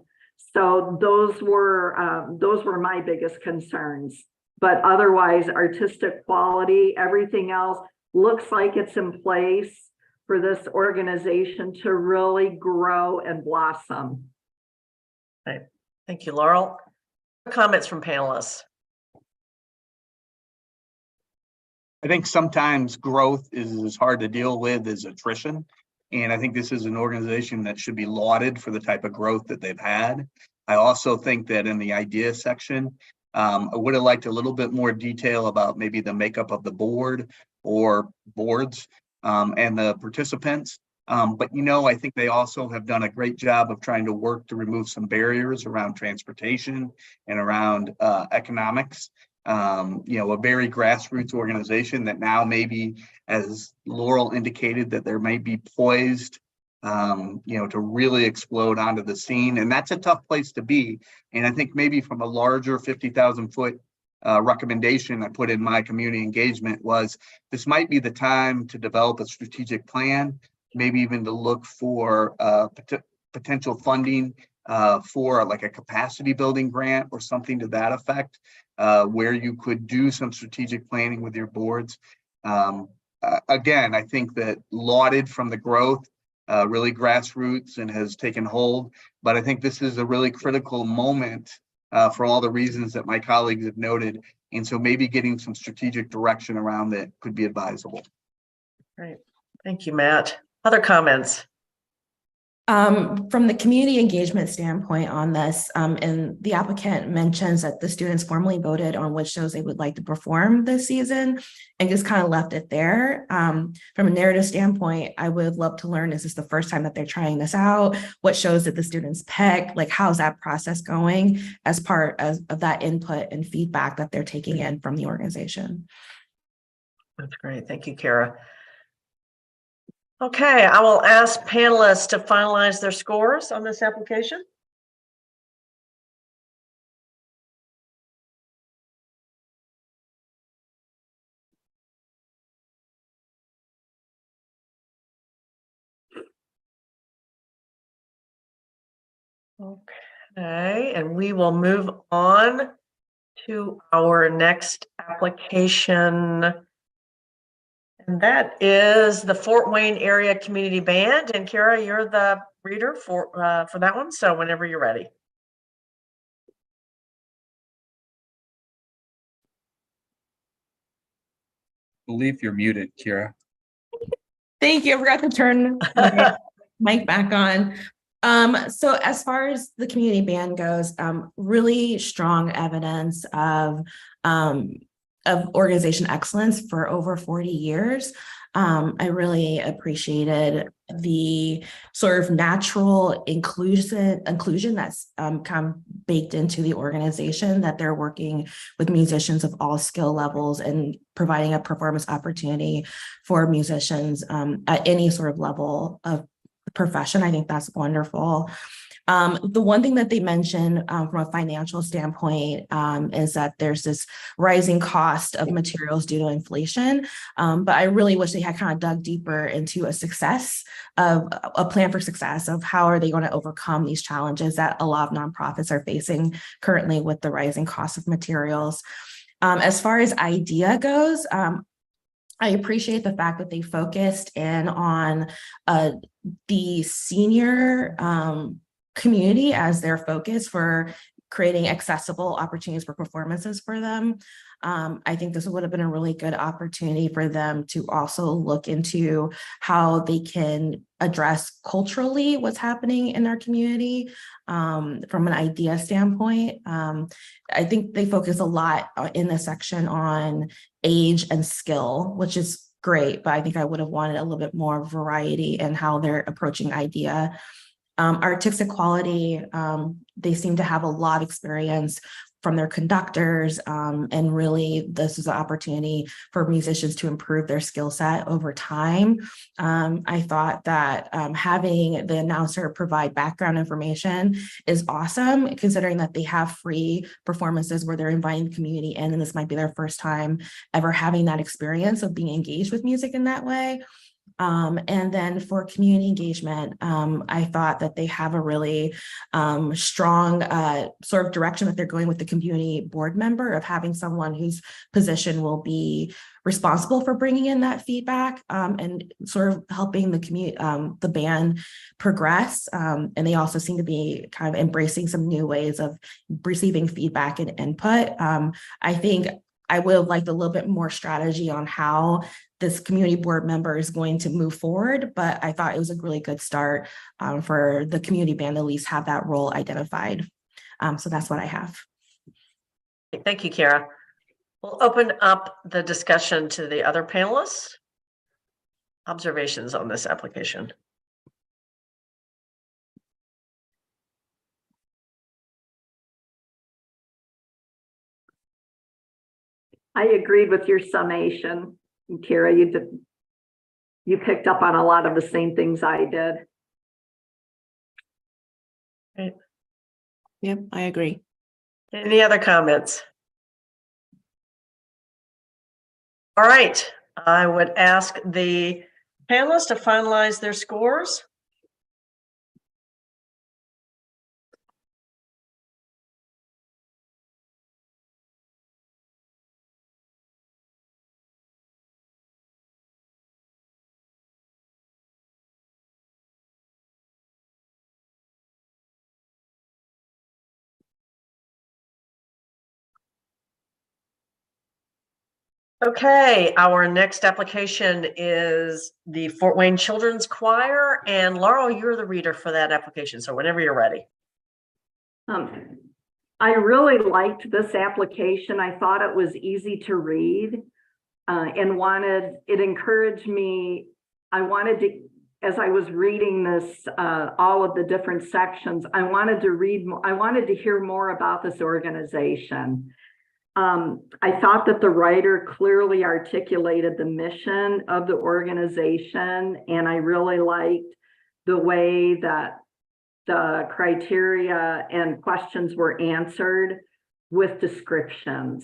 So those were my biggest concerns. But otherwise, artistic quality, everything else looks like it's in place for this organization to really grow and blossom. Right. Thank you, Laurel. Comments from panelists? I think sometimes growth is as hard to deal with as attrition. And I think this is an organization that should be lauded for the type of growth that they've had. I also think that in the idea section, I would have liked a little bit more detail about maybe the makeup of the board or boards and the participants. But, I think they also have done a great job of trying to work to remove some barriers around transportation and around economics. A very grassroots organization that now maybe, as Laurel indicated, that there may be poised to really explode onto the scene. And that's a tough place to be. And I think maybe from a larger 50,000 foot recommendation I put in my community engagement was this might be the time to develop a strategic plan, maybe even to look for potential funding for like a capacity building grant or something to that effect, where you could do some strategic planning with your boards. Again, I think that lauded from the growth, really grassroots and has taken hold, but I think this is a really critical moment for all the reasons that my colleagues have noted. And so maybe getting some strategic direction around it could be advisable. Great. Thank you, Matt. Other comments? From the community engagement standpoint on this, and the applicant mentions that the students formally voted on which shows they would like to perform this season and just kind of left it there. From a narrative standpoint, I would love to learn, is this the first time that they're trying this out? What shows did the students pick? Like, how's that process going as part of that input and feedback that they're taking in from the organization? That's great. Thank you, Kara. Okay, I will ask panelists to finalize their scores on this application. Okay, and we will move on to our next application. And that is the Fort Wayne Area Community Band. And Kara, you're the reader for that one. So whenever you're ready. Believe you're muted, Kira. Thank you. I forgot to turn my mic back on. So as far as the community band goes, really strong evidence of organization excellence for over 40 years. I really appreciated the sort of natural inclusion that's kind of baked into the organization, that they're working with musicians of all skill levels and providing a performance opportunity for musicians at any sort of level of profession. I think that's wonderful. The one thing that they mentioned from a financial standpoint is that there's this rising cost of materials due to inflation. But I really wish they had kind of dug deeper into a plan for success of how are they going to overcome these challenges that a lot of nonprofits are facing currently with the rising cost of materials. As far as IDEA goes, I appreciate the fact that they focused in on the senior community as their focus for creating accessible opportunities for performances for them. I think this would have been a really good opportunity for them to also look into how they can address culturally what's happening in our community from an idea standpoint. I think they focus a lot in this section on age and skill, which is great, but I think I would have wanted a little bit more variety in how they're approaching idea. Artistic quality, they seem to have a lot of experience from their conductors, and really this is an opportunity for musicians to improve their skill set over time. I thought that having the announcer provide background information is awesome, considering that they have free performances where they're inviting the community in, and this might be their first time ever having that experience of being engaged with music in that way. And then for community engagement, I thought that they have a really strong sort of direction that they're going with the community board member of having someone whose position will be responsible for bringing in that feedback and sort of helping the band progress. And they also seem to be kind of embracing some new ways of receiving feedback and input. I think I would have liked a little bit more strategy on how this community board member is going to move forward, but I thought it was a really good start for the community band to at least have that role identified. So that's what I have. Thank you, Kara. We'll open up the discussion to the other panelists. Observations on this application. I agreed with your summation, Kara. You picked up on a lot of the same things I did. Yep, I agree. Any other comments? All right, I would ask the panelists to finalize their scores. Okay, our next application is the Fort Wayne Children's Choir, and Laurel, you're the reader for that application, so whenever you're ready. I really liked this application. I thought it was easy to read and it encouraged me. I wanted to, as I was reading this, all of the different sections, I wanted to read more, I wanted to hear more about this organization. I thought that the writer clearly articulated the mission of the organization, and I really liked the way that the criteria and questions were answered with descriptions.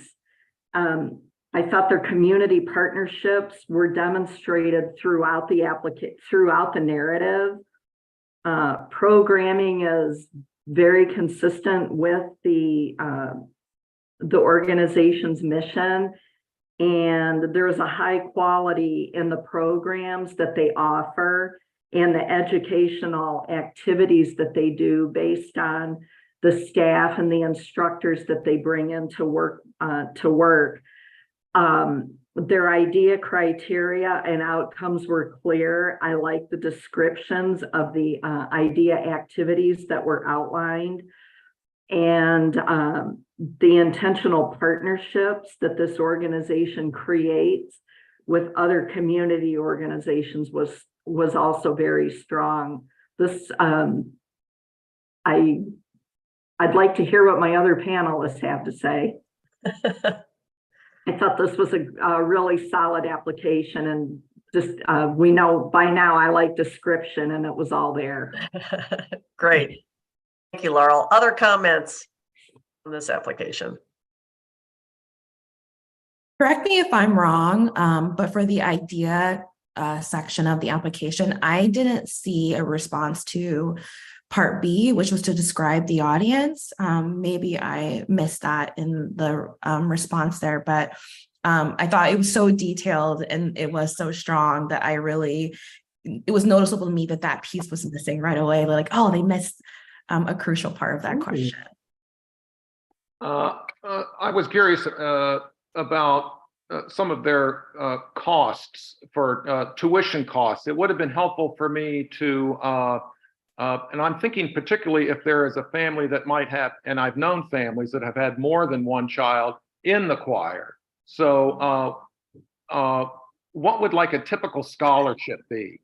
I thought their community partnerships were demonstrated throughout the narrative. Programming is very consistent with the organization's mission, and there's a high quality in the programs that they offer and the educational activities that they do based on the staff and the instructors that they bring into work. Their idea, criteria, and outcomes were clear. I like the descriptions of the idea activities that were outlined, and the intentional partnerships that this organization creates with other community organizations was also very strong. This I'd like to hear what my other panelists have to say. I thought this was a really solid application, and just we know by now I like description, and it was all there. Great. Thank you, Laurel. Other comments on this application? Correct me if I'm wrong, but for the idea section of the application, I didn't see a response to part B, which was to describe the audience. Maybe I missed that in the response there, but I thought it was so detailed and it was so strong that it was noticeable to me that that piece was missing right away. Like, oh, they missed a crucial part of that question. I was curious about some of their costs for tuition costs. It would have been helpful for me to, and I'm thinking particularly if there is a family that might have, and I've known families that have had more than one child in the choir. So what would like a typical scholarship be?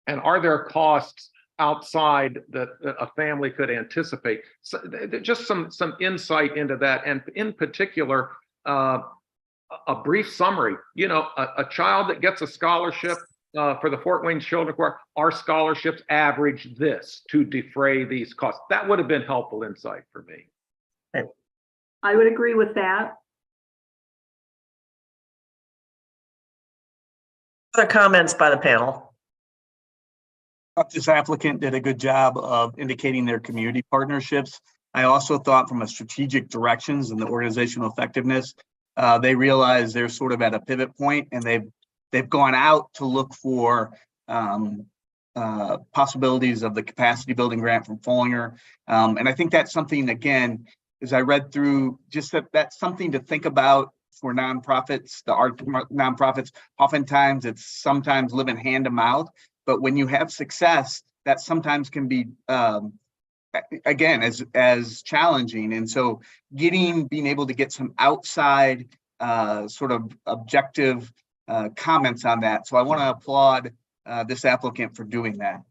And are there costs outside that a family could anticipate? So just some insight into that, and in particular, a brief summary. You know, a child that gets a scholarship for the Fort Wayne Children's Choir, our scholarships average this to defray these costs. That would have been helpful insight for me. I would agree with that. Other comments by the panel? This applicant did a good job of indicating their community partnerships. I also thought from a strategic directions and the organizational effectiveness, they realize they're sort of at a pivot point, and they've gone out to look for possibilities of the capacity building grant from Follinger. And I think that's something, again, as I read through, just that's something to think about for nonprofits. The art nonprofits, oftentimes it's sometimes living hand to mouth, but when you have success, that sometimes can be again as challenging. And so being able to get some outside sort of objective comments on that. So I want to applaud this applicant for doing that.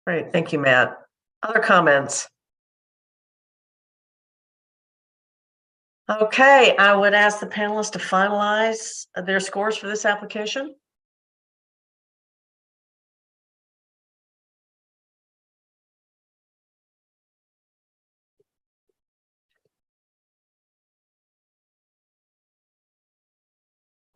Great, thank you, Matt. Other comments? Okay, I would ask the panelists to finalize their scores for this application.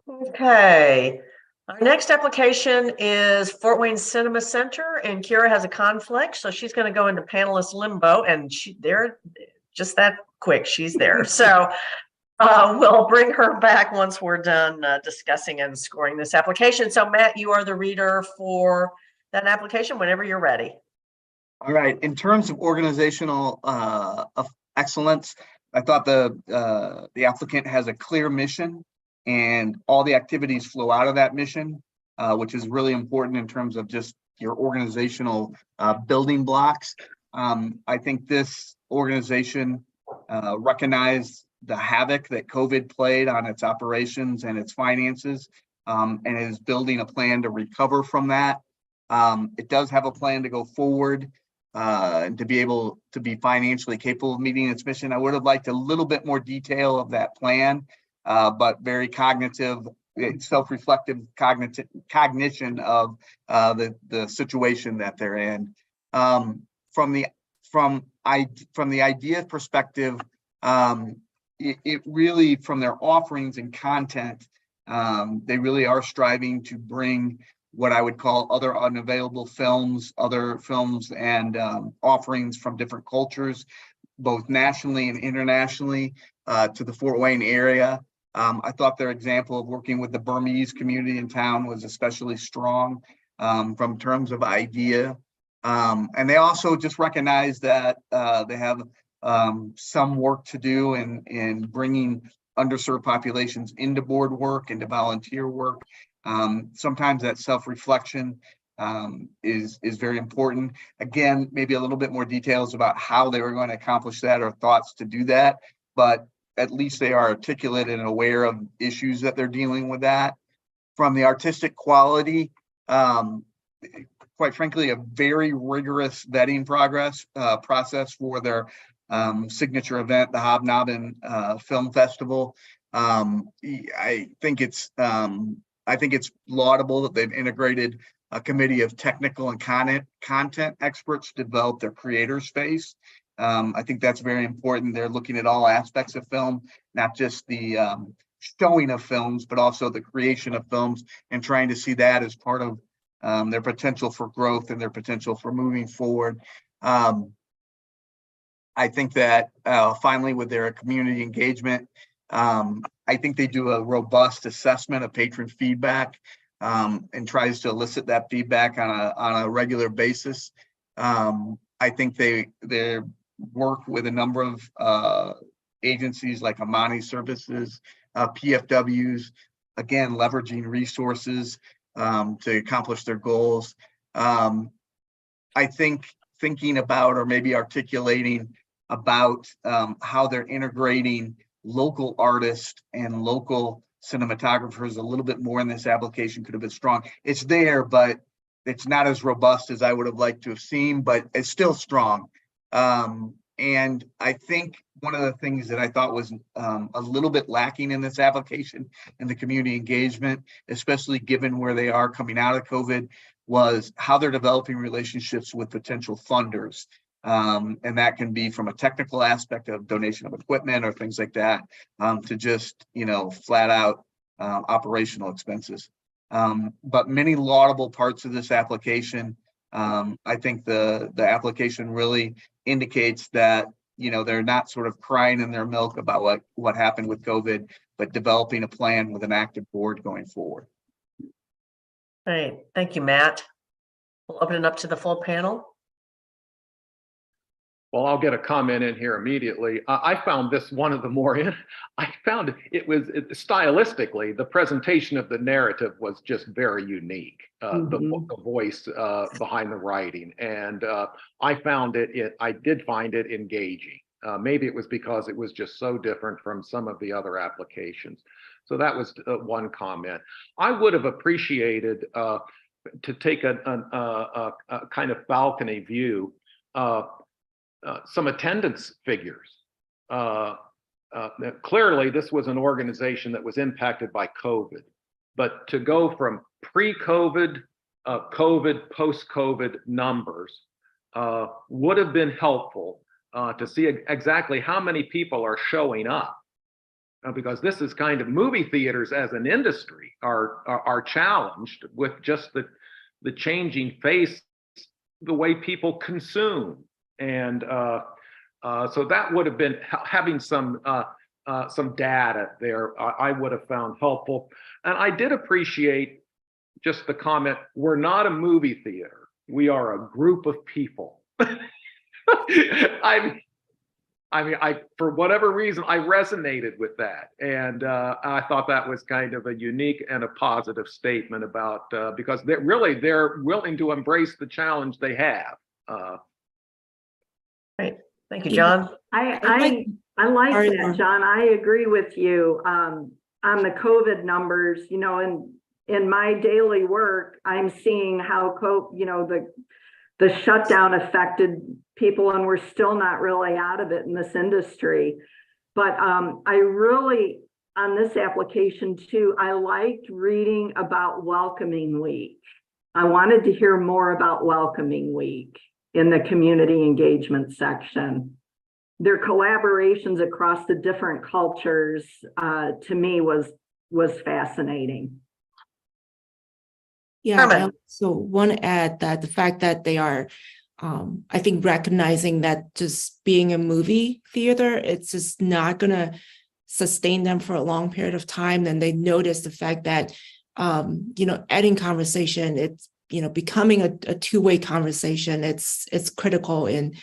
Okay. Our next application is Fort Wayne Cinema Center, and Kira has a conflict, so she's going to go into panelist limbo, and they're just that quick. She's there. So we'll bring her back once we're done discussing and scoring this application. So Matt, you are the reader for that application whenever you're ready. All right. In terms of organizational of excellence, I thought the applicant has a clear mission, and all the activities flow out of that mission, which is really important in terms of just your organizational building blocks. I think this organization recognized the havoc that COVID played on its operations and its finances, and is building a plan to recover from that. It does have a plan to go forward and to be able to be financially capable of meeting its mission. I would have liked a little bit more detail of that plan, but very cognitive, self-reflective cognition of the situation that they're in. From the idea perspective, it really, from their offerings and content, they really are striving to bring what I would call other unavailable films, and offerings from different cultures, both nationally and internationally, to the Fort Wayne area. I thought their example of working with the Burmese community in town was especially strong from terms of idea. And they also just recognize that they have some work to do in bringing underserved populations into board work, into volunteer work. Sometimes that self-reflection is very important. Again, maybe a little bit more details about how they were going to accomplish that, or thoughts to do that, but at least they are articulate and aware of issues that they're dealing with that. From the artistic quality, quite frankly, a very rigorous vetting process for their signature event, the Hobnobbin Film Festival. I think it's laudable that they've integrated a committee of technical and content experts to develop their creator space. I think that's very important. They're looking at all aspects of film, not just the showing of films, but also the creation of films, and trying to see that as part of their potential for growth and their potential for moving forward. I think that finally, with their community engagement, I think they do a robust assessment of patron feedback and tries to elicit that feedback on a regular basis. I think they work with a number of agencies like Amani Services, PFWs, again, leveraging resources to accomplish their goals. I think thinking about, or maybe articulating about how they're integrating local artists and local cinematographers a little bit more in this application could have been strong. It's there, but it's not as robust as I would have liked to have seen, but it's still strong. And I think one of the things that I thought was a little bit lacking in this application and the community engagement, especially given where they are coming out of COVID, was how they're developing relationships with potential funders. And that can be from a technical aspect of donation of equipment or things like that, to just, flat out operational expenses. But many laudable parts of this application. I think the application really indicates that, they're not sort of crying in their milk about what happened with COVID, but developing a plan with an active board going forward. Great. Thank you, Matt. We'll open it up to the full panel. Well, I'll get a comment in here immediately. I found this one of the more, I found it was stylistically, the presentation of the narrative was just very unique. The voice behind the writing. And I did find it engaging. Maybe it was because it was just so different from some of the other applications. So that was one comment. I would have appreciated to take a kind of balcony view, some attendance figures. Clearly, this was an organization that was impacted by COVID, but to go from pre-COVID, COVID, post-COVID numbers would have been helpful to see exactly how many people are showing up because this is kind of movie theaters as an industry are challenged with just the changing face, the way people consume. And so that would have been having some data there, I would have found helpful. And I did appreciate just the comment, we're not a movie theater, we are a group of people. I mean, for whatever reason, I resonated with that. And I thought that was kind of a unique and a positive statement about, because they're willing to embrace the challenge they have. Great, thank you, John. I like that, John. I agree with you on the COVID numbers. You know, in my daily work, I'm seeing how the shutdown affected people, and we're still not really out of it in this industry. But I really, on this application too, I liked reading about Welcoming Week. I wanted to hear more about Welcoming Week in the community engagement section. Their collaborations across the different cultures, to me, was fascinating. Yeah, I also want to add that the fact that they are, I think, recognizing that just being a movie theater, it's just not going to sustain them for a long period of time. Then they notice the fact that, adding conversation, it's, becoming a two-way conversation. It's critical in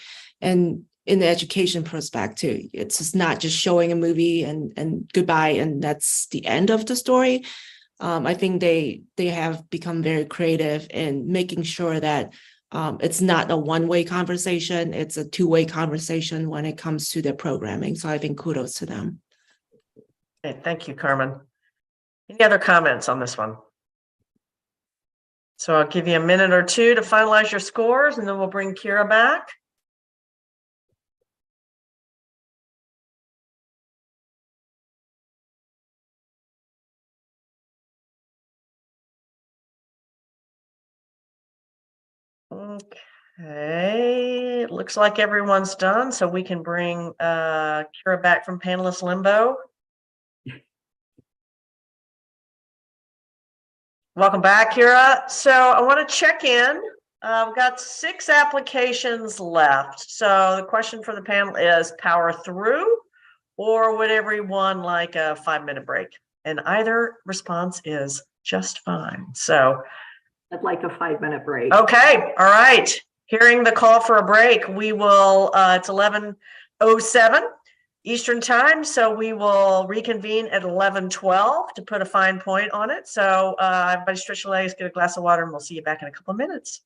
the education perspective. It's just not just showing a movie and goodbye, and that's the end of the story. I think they have become very creative in making sure that it's not a one-way conversation, it's a two-way conversation when it comes to their programming. So I think kudos to them. Okay, thank you, Carmen. Any other comments on this one? So I'll give you a minute or two to finalize your scores, and then we'll bring Kira back. Okay, it looks like everyone's done, so we can bring Kira back from panelist limbo. Welcome back, Kira. So I want to check in. We've got 6 applications left. So the question for the panel is power through, or would everyone like a 5-minute break? And either response is just fine. So I'd like a 5-minute break. okay, all right. Hearing the call for a break, we will, it's 11:07 Eastern time, so we will reconvene at 11:12 to put a fine point on it. So everybody stretch your legs, get a glass of water, and we'll see you back in a couple of minutes.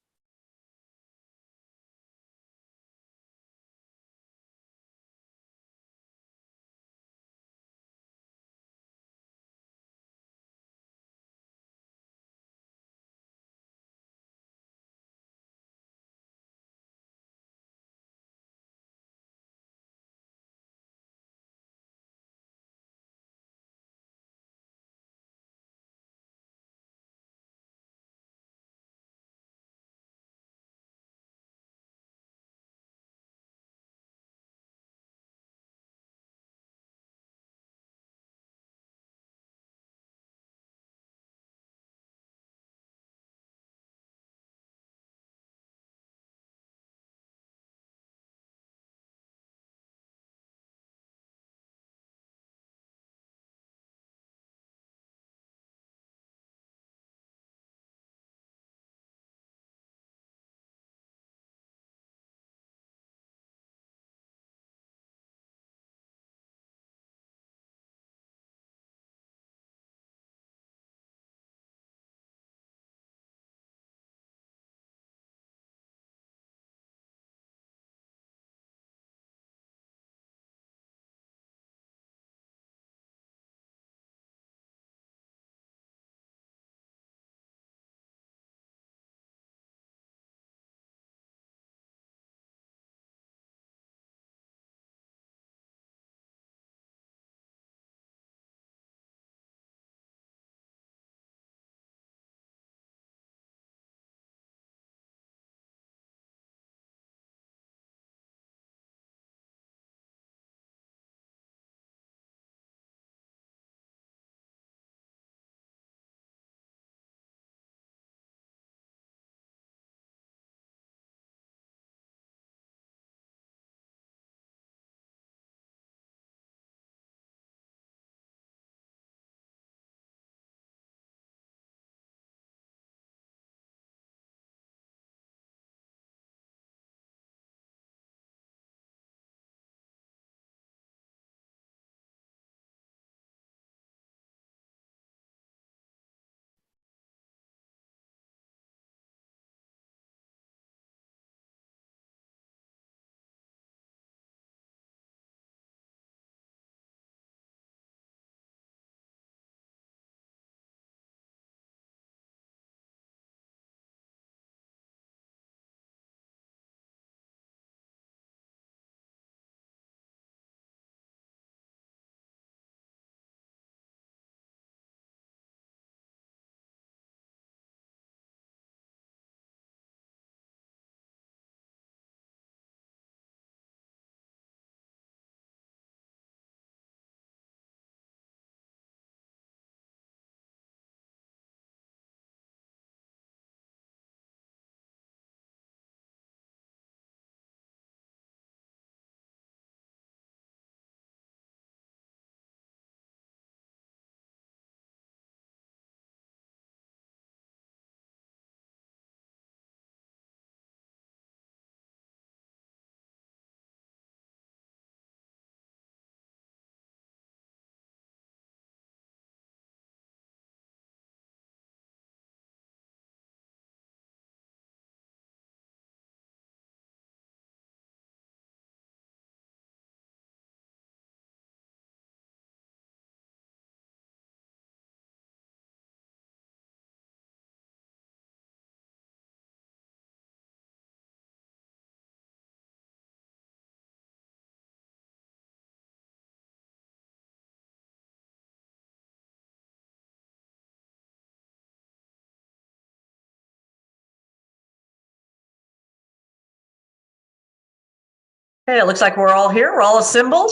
Okay, it looks like we're all here. We're all assembled.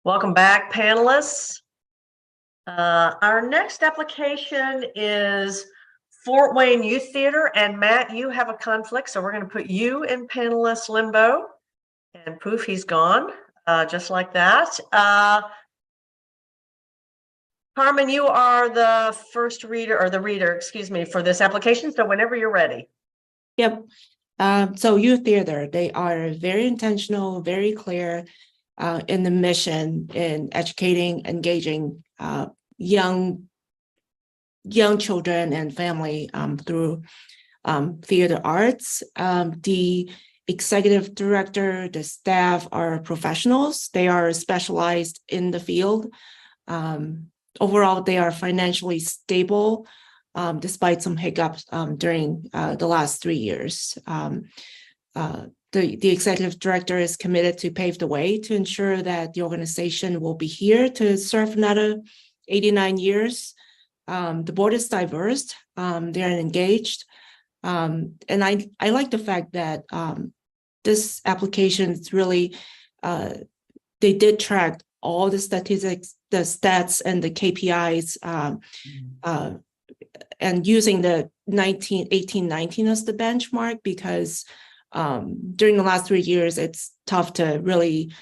Welcome back, panelists. Our next application is Fort Wayne Youth Theater, and Matt, you have a conflict, so we're going to put you in panelist limbo. And poof, he's gone, just like that. Carmen, you are the first reader, or the reader, excuse me, for this application. So whenever you're ready. Yep. So youth theater, they are very intentional, very clear in the mission in educating, engaging young children and family through theater arts. The executive director, the staff are professionals. They are specialized in the field. Overall, they are financially stable, despite some hiccups during the last 3 years. The executive director is committed to pave the way to ensure that the organization will be here to serve another 89 years. The board is diverse, they're engaged. And I like the fact that this application is really, they did track all the statistics, the stats and the KPIs, and using the 18-19 as the benchmark, because during the last 3 years, it's tough to really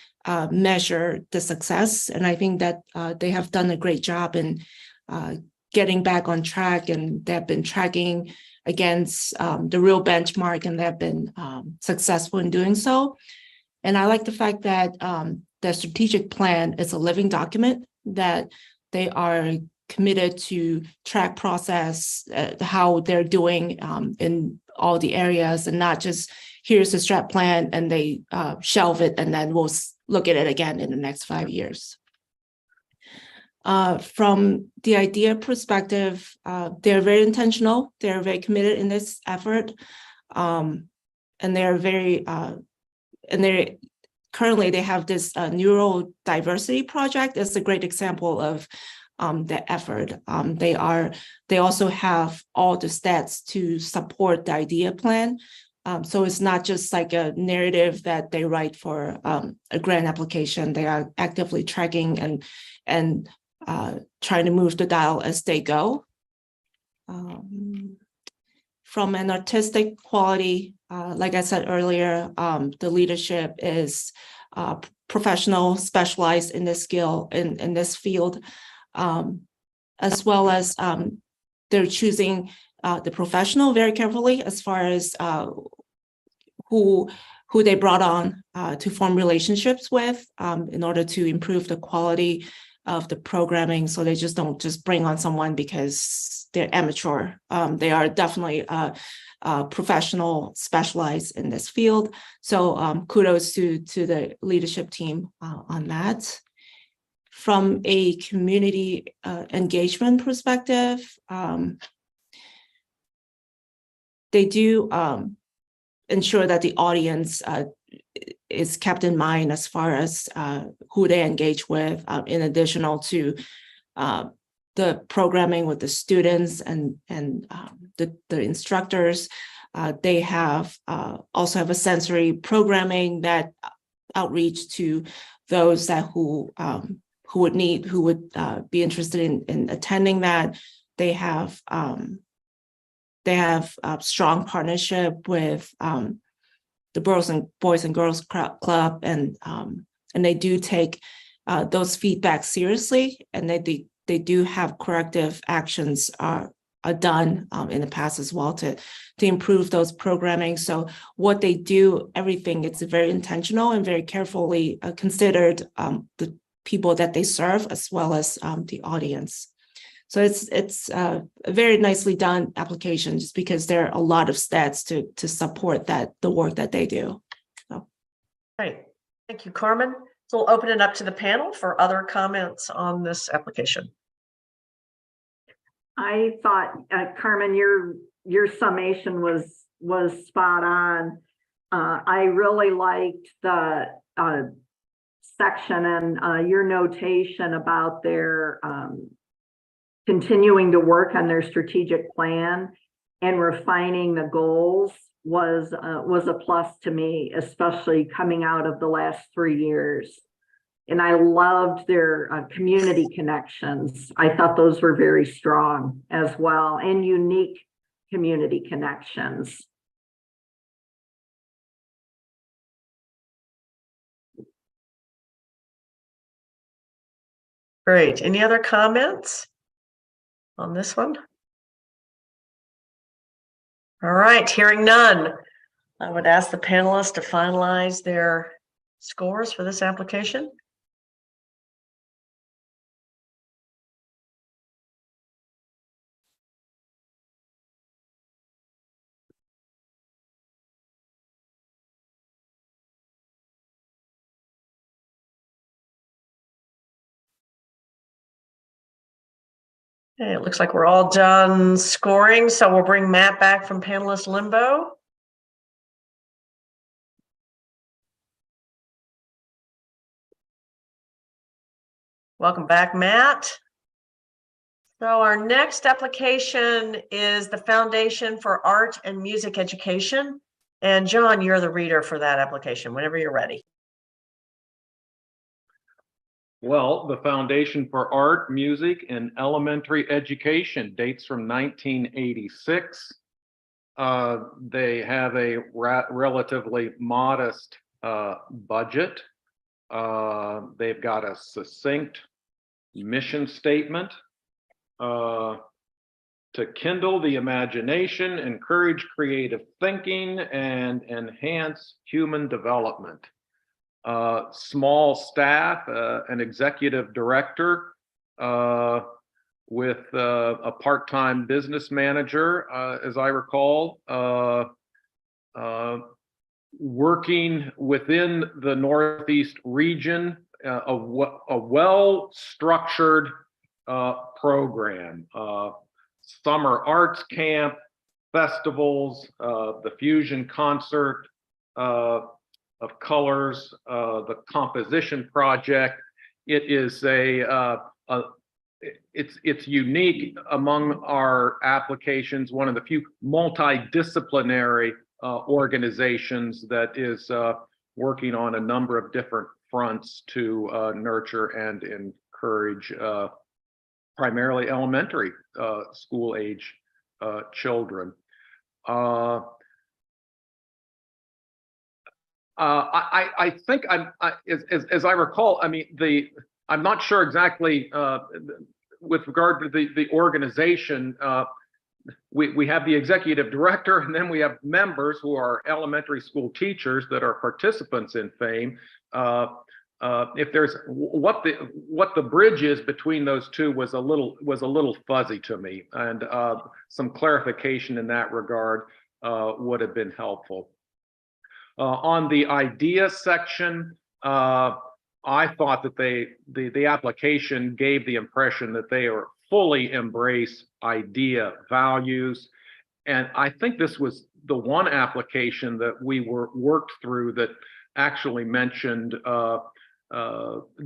measure the success. And I think that they have done a great job in getting back on track, and they've been tracking against the real benchmark, and they've been successful in doing so. And I like the fact that the strategic plan is a living document, that they are committed to track process, how they're doing in all the areas, and not just here's the strat plan and they shelve it and then we'll look at it again in the next 5 years. From the idea perspective, they're very intentional. They're very committed in this effort, and they're very currently they have this neurodiversity project. It's a great example of the effort. They also have all the stats to support the idea plan. So it's not just like a narrative that they write for a grant application. They are actively tracking and trying to move the dial as they go. From an artistic quality, like I said earlier, the leadership is professional, specialized in this skill, in this field, as well as they're choosing the professional very carefully as far as who they brought on to form relationships with in order to improve the quality of the programming. So they just don't just bring on someone because they're amateur. They are definitely professional, specialized in this field. So kudos to the leadership team on that. From a community engagement perspective, they do ensure that the audience is kept in mind as far as who they engage with, in addition to the programming with the students and the instructors. They have also have a sensory programming that outreach to those that who would be interested in attending that. They have a strong partnership with the Boys and Girls Club, and they do take those feedback seriously, and they do have corrective actions are done in the past as well to improve those programming. So what they do, everything, it's very intentional and very carefully considered the people that they serve as well as the audience. So it's a very nicely done application, just because there are a lot of stats to support the work that they do. So. Great, thank you, Carmen. So we'll open it up to the panel for other comments on this application. I thought, Carmen, your summation was spot on. I really liked the section and your notation about their continuing to work on their strategic plan and refining the goals was a plus to me, especially coming out of the last 3 years. And I loved their community connections. I thought those were very strong as well, and unique community connections. Great. Any other comments on this one? All right, hearing none, I would ask the panelists to finalize their scores for this application. Okay, it looks like we're all done scoring, so we'll bring Matt back from panelist limbo. Welcome back, Matt. So our next application is the Foundation for Art and Music Education. And John, you're the reader for that application, whenever you're ready. Well, the Foundation for Art, Music, and Elementary Education dates from 1986. They have a relatively modest budget. They've got a succinct mission statement to kindle the imagination, encourage creative thinking, and enhance human development. Small staff, an executive director with a part-time business manager, as I recall, working within the Northeast region, a well-structured program, summer arts camp, festivals, the fusion concert of colors, the composition project. It is it's unique among our applications, one of the few multidisciplinary organizations that is working on a number of different fronts to nurture and encourage primarily elementary school age children. I think as I recall, I mean, I'm not sure exactly with regard to the organization. We have the executive director, and then we have members who are elementary school teachers that are participants in FAME. If there's what the bridge is between those two was a little fuzzy to me, and some clarification in that regard would have been helpful. On the idea section, I thought that the application gave the impression that they are fully embrace idea values, and I think this was the one application that we worked through that actually mentioned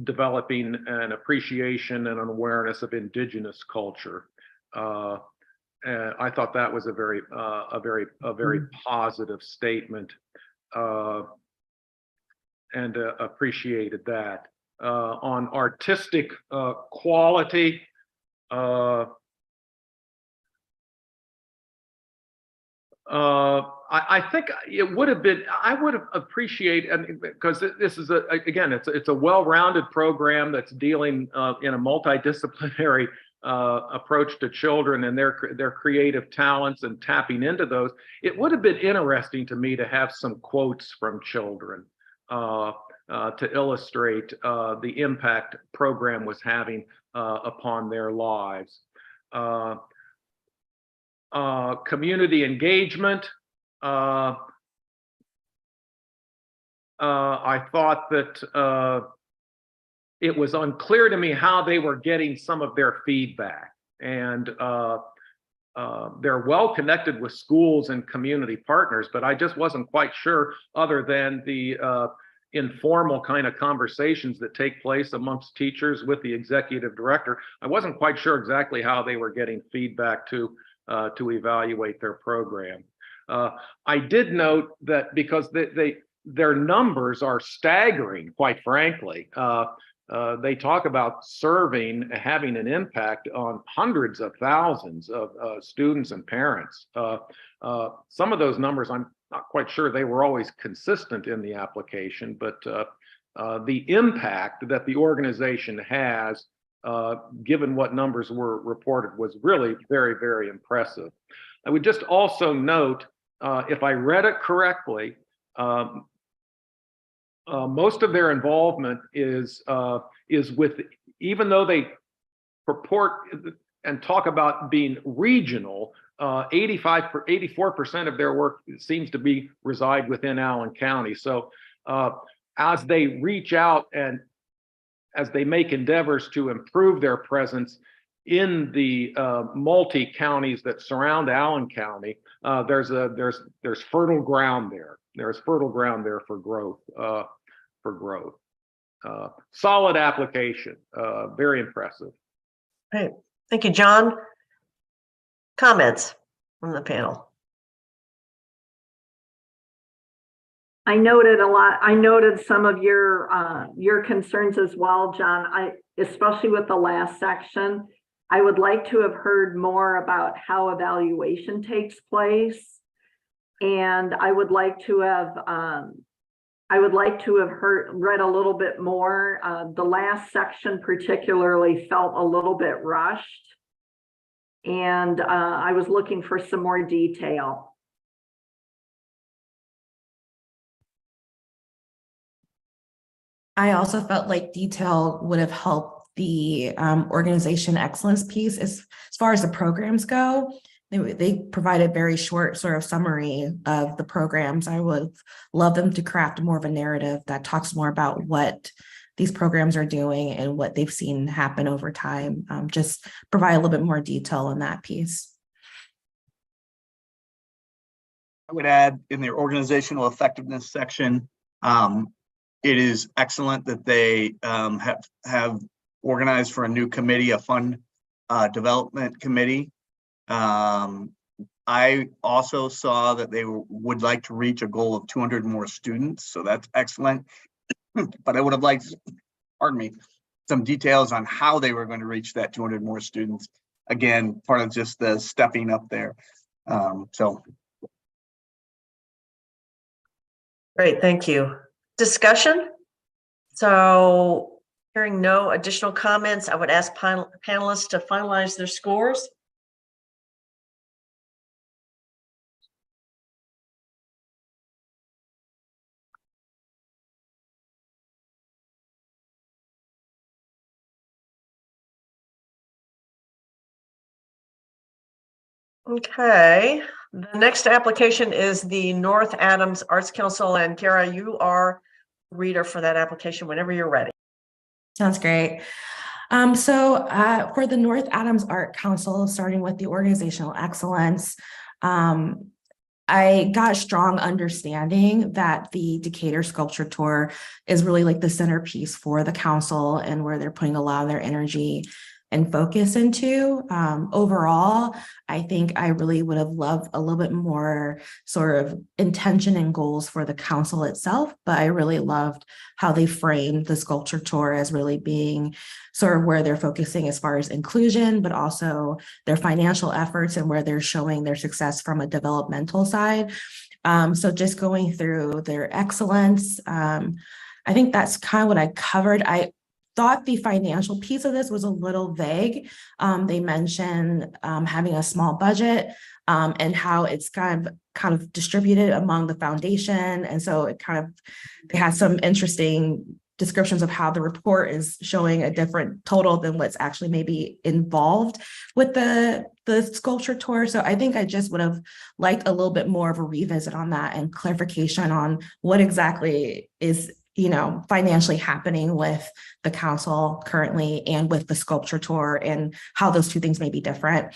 developing an appreciation and an awareness of indigenous culture. And I thought that was a very positive statement. And appreciated that. On artistic quality, I think it would have been, I would have appreciated, I mean, because this is again, it's a well-rounded program that's dealing in a multidisciplinary approach to children and their creative talents and tapping into those. It would have been interesting to me to have some quotes from children to illustrate the impact program was having upon their lives. Community engagement. I thought that it was unclear to me how they were getting some of their feedback, and they're well connected with schools and community partners, but I just wasn't quite sure, other than the informal kind of conversations that take place amongst teachers with the executive director. I wasn't quite sure exactly how they were getting feedback to evaluate their program. I did note that because their numbers are staggering, quite frankly. They talk about having an impact on hundreds of thousands of students and parents. Some of those numbers, I'm not quite sure they were always consistent in the application, but the impact that the organization has, given what numbers were reported, was really very, very impressive. I would just also note, if I read it correctly, most of their involvement is with, even though they purport and talk about being regional, 84% of their work seems to reside within Allen County. So as they reach out and as they make endeavors to improve their presence in the multi-counties that surround Allen County, there's fertile ground there. There's fertile ground there for growth. Solid application, very impressive. Great, thank you, John. Comments from the panel? I noted some of your concerns as well, John. Especially with the last section, I would like to have heard more about how evaluation takes place. And I would like to have read a little bit more. The last section particularly felt a little bit rushed. And I was looking for some more detail. I also felt like detail would have helped the organization excellence piece as far as the programs go. They provided very short sort of summary of the programs. I would love them to craft more of a narrative that talks more about what these programs are doing and what they've seen happen over time. Just provide a little bit more detail on that piece. I would add in their organizational effectiveness section, it is excellent that they have organized for a new committee, a fund development committee. I also saw that they would like to reach a goal of 200 more students, so that's excellent. But I would have liked, pardon me, some details on how they were going to reach that 200 more students. Again, part of just the stepping up there. Great, thank you. Discussion? So hearing no additional comments, I would ask panelists to finalize their scores. Okay, the next application is the North Adams Arts Council, and Kara, you are reader for that application whenever you're ready. Sounds great. So for the North Adams Art Council, starting with the organizational excellence, I got a strong understanding that the Decatur Sculpture Tour is really like the centerpiece for the council and where they're putting a lot of their energy and focus into. Overall, I think I really would have loved a little bit more sort of intention and goals for the council itself, but I really loved how they framed the sculpture tour as really being sort of where they're focusing as far as inclusion, but also their financial efforts and where they're showing their success from a developmental side. So just going through their excellence, I think that's kind of what I covered. I thought the financial piece of this was a little vague. They mentioned having a small budget and how it's kind of distributed among the foundation. And so it has some interesting descriptions of how the report is showing a different total than what's actually maybe involved with the sculpture tour. So I think I just would have liked a little bit more of a revisit on that and clarification on what exactly is financially happening with the council currently and with the sculpture tour and how those two things may be different.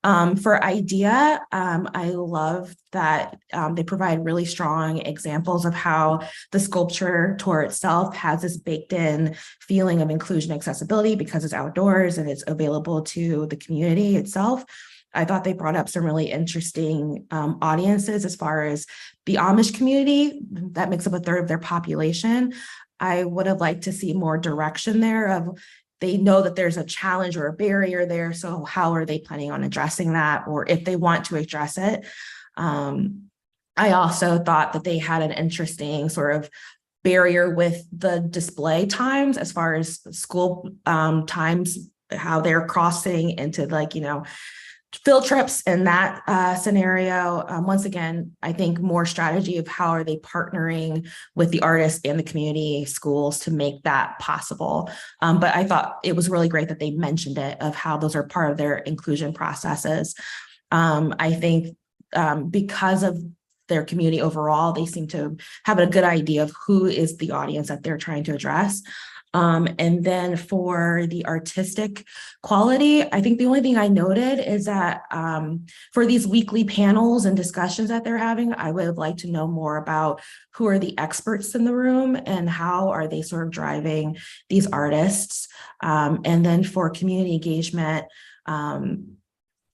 For IDEA, I love that they provide really strong examples of how the sculpture tour itself has this baked in feeling of inclusion and accessibility because it's outdoors and it's available to the community itself. I thought they brought up some really interesting audiences as far as the Amish community that makes up a third of their population. I would have liked to see more direction there of they know that there's a challenge or a barrier there. So how are they planning on addressing that, or if they want to address it? I also thought that they had an interesting sort of barrier with the display times as far as school times, how they're crossing into like, field trips in that scenario. Once again, I think more strategy of how are they partnering with the artists and the community schools to make that possible. But I thought it was really great that they mentioned it of how those are part of their inclusion processes. I think because of their community overall, they seem to have a good idea of who is the audience that they're trying to address. And then for the artistic quality, I think the only thing I noted is that for these weekly panels and discussions that they're having, I would have liked to know more about who are the experts in the room and how are they sort of driving these artists. And then for community engagement,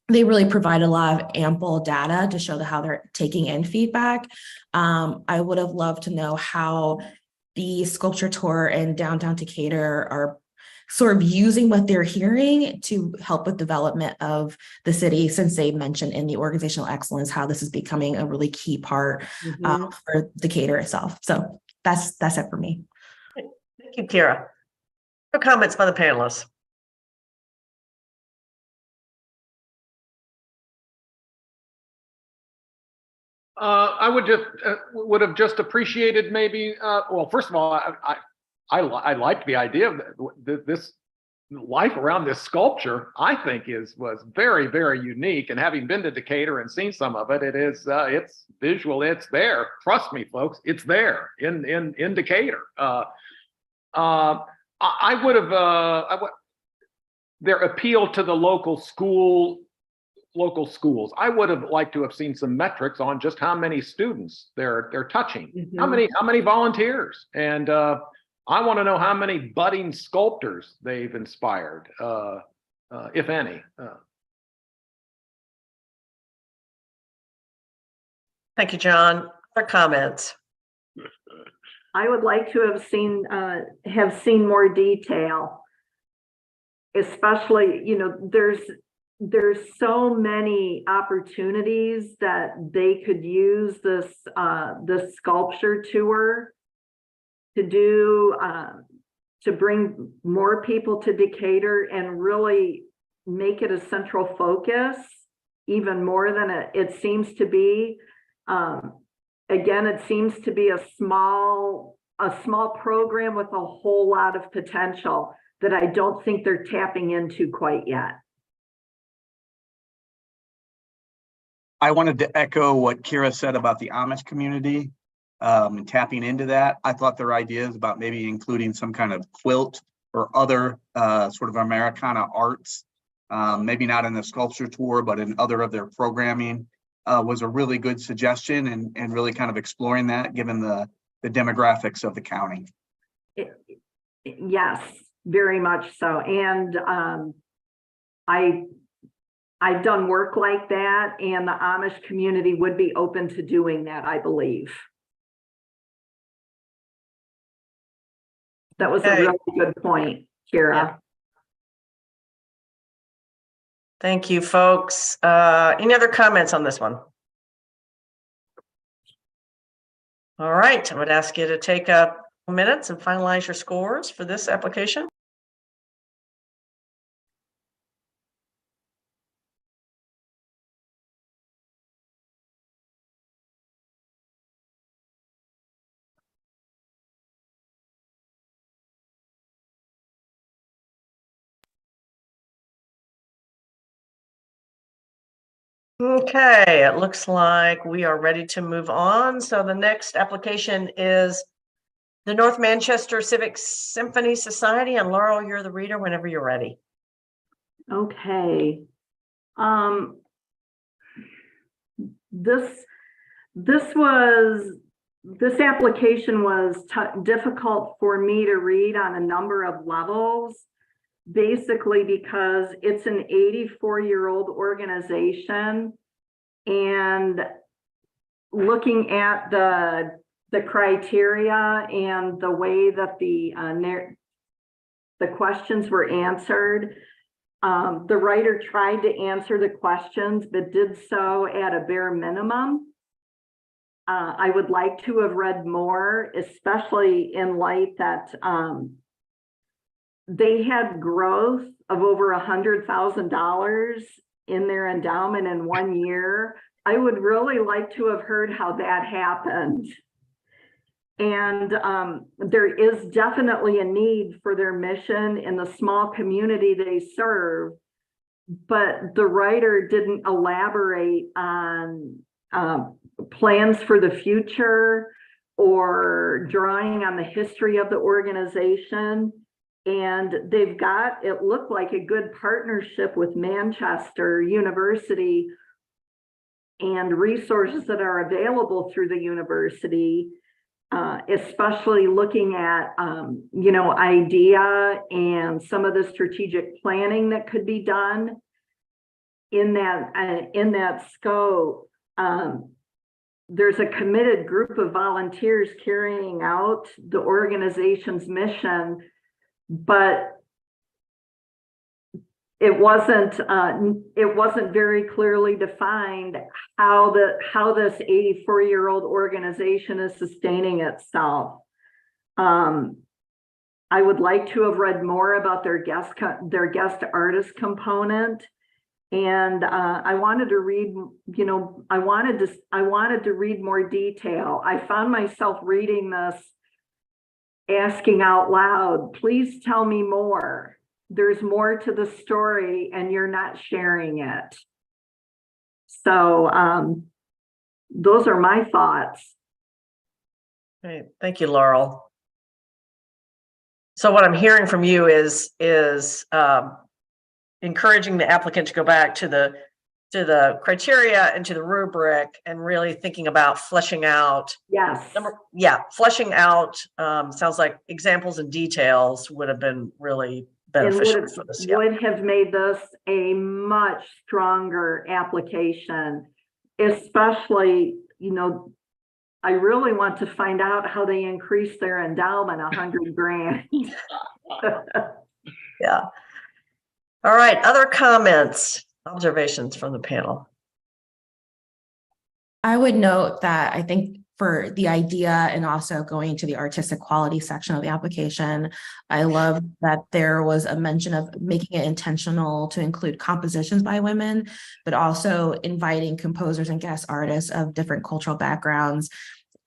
they really provide a lot of ample data to show how they're taking in feedback. I would have loved to know how the sculpture tour and downtown Decatur are sort of using what they're hearing to help with development of the city, since they mentioned in the organizational excellence how this is becoming a really key part for Decatur itself. So that's it for me. Thank you, Kira. No comments by the panelists. I would have just appreciated maybe. Well, first of all, I liked the idea of this life around this sculpture. I think was very, very unique. And having been to Decatur and seen some of it, it's visual. It's there. Trust me, folks. It's there in Decatur. I would have their appeal to the local schools. I would have liked to have seen some metrics on just how many students they're touching, how many volunteers, and I want to know how many budding sculptors they've inspired, if any. Thank you, John. Other comments? I would like to have seen more detail, especially, there's so many opportunities that they could use this sculpture tour to do, to bring more people to Decatur and really make it a central focus, even more than it seems to be. Again, it seems to be a small program with a whole lot of potential that I don't think they're tapping into quite yet. I wanted to echo what Kira said about the Amish community, tapping into that. I thought their ideas about maybe including some kind of quilt or other sort of Americana arts, maybe not in the sculpture tour, but in other of their programming, was a really good suggestion, and really kind of exploring that given the demographics of the county. Yes, very much so. And I've done work like that, and the Amish community would be open to doing that, I believe. That was a really good point, Kira. Yeah. Thank you, folks. Any other comments on this one? All right, I would ask you to take a couple minutes and finalize your scores for this application. Okay, it looks like we are ready to move on. So the next application is the North Manchester Civic Symphony Society. And Laurel, you're the reader whenever you're ready. Okay. This application was difficult for me to read on a number of levels. basically because it's an 84-year-old organization, and looking at the criteria and the way that the questions were answered, the writer tried to answer the questions, but did so at a bare minimum. I would like to have read more, especially in light that they had growth of over $100,000 in their endowment in 1 year. I would really like to have heard how that happened. And there is definitely a need for their mission in the small community they serve, but the writer didn't elaborate on plans for the future or drawing on the history of the organization. And they've got, it looked like a good partnership with Manchester University and resources that are available through the university, especially looking at, IDEA and some of the strategic planning that could be done in that scope. There's a committed group of volunteers carrying out the organization's mission, but it wasn't very clearly defined how this 84-year-old organization is sustaining itself. I would like to have read more about their guest artist component, and I wanted to read, I wanted to read more detail. I found myself reading this, asking out loud, please tell me more. There's more to the story and you're not sharing it. So those are my thoughts. Great. Thank you, Laurel. So what I'm hearing from you is encouraging the applicant to go back to the criteria and to the rubric and really thinking about fleshing out. Yes. Fleshing out sounds like examples and details would have been really beneficial for this. Would have made this a much stronger application, especially, I really want to find out how they increased their endowment $100,000. Yeah. All right. Other comments, observations from the panel? I would note that I think for the idea and also going to the artistic quality section of the application, I love that there was a mention of making it intentional to include compositions by women, but also inviting composers and guest artists of different cultural backgrounds,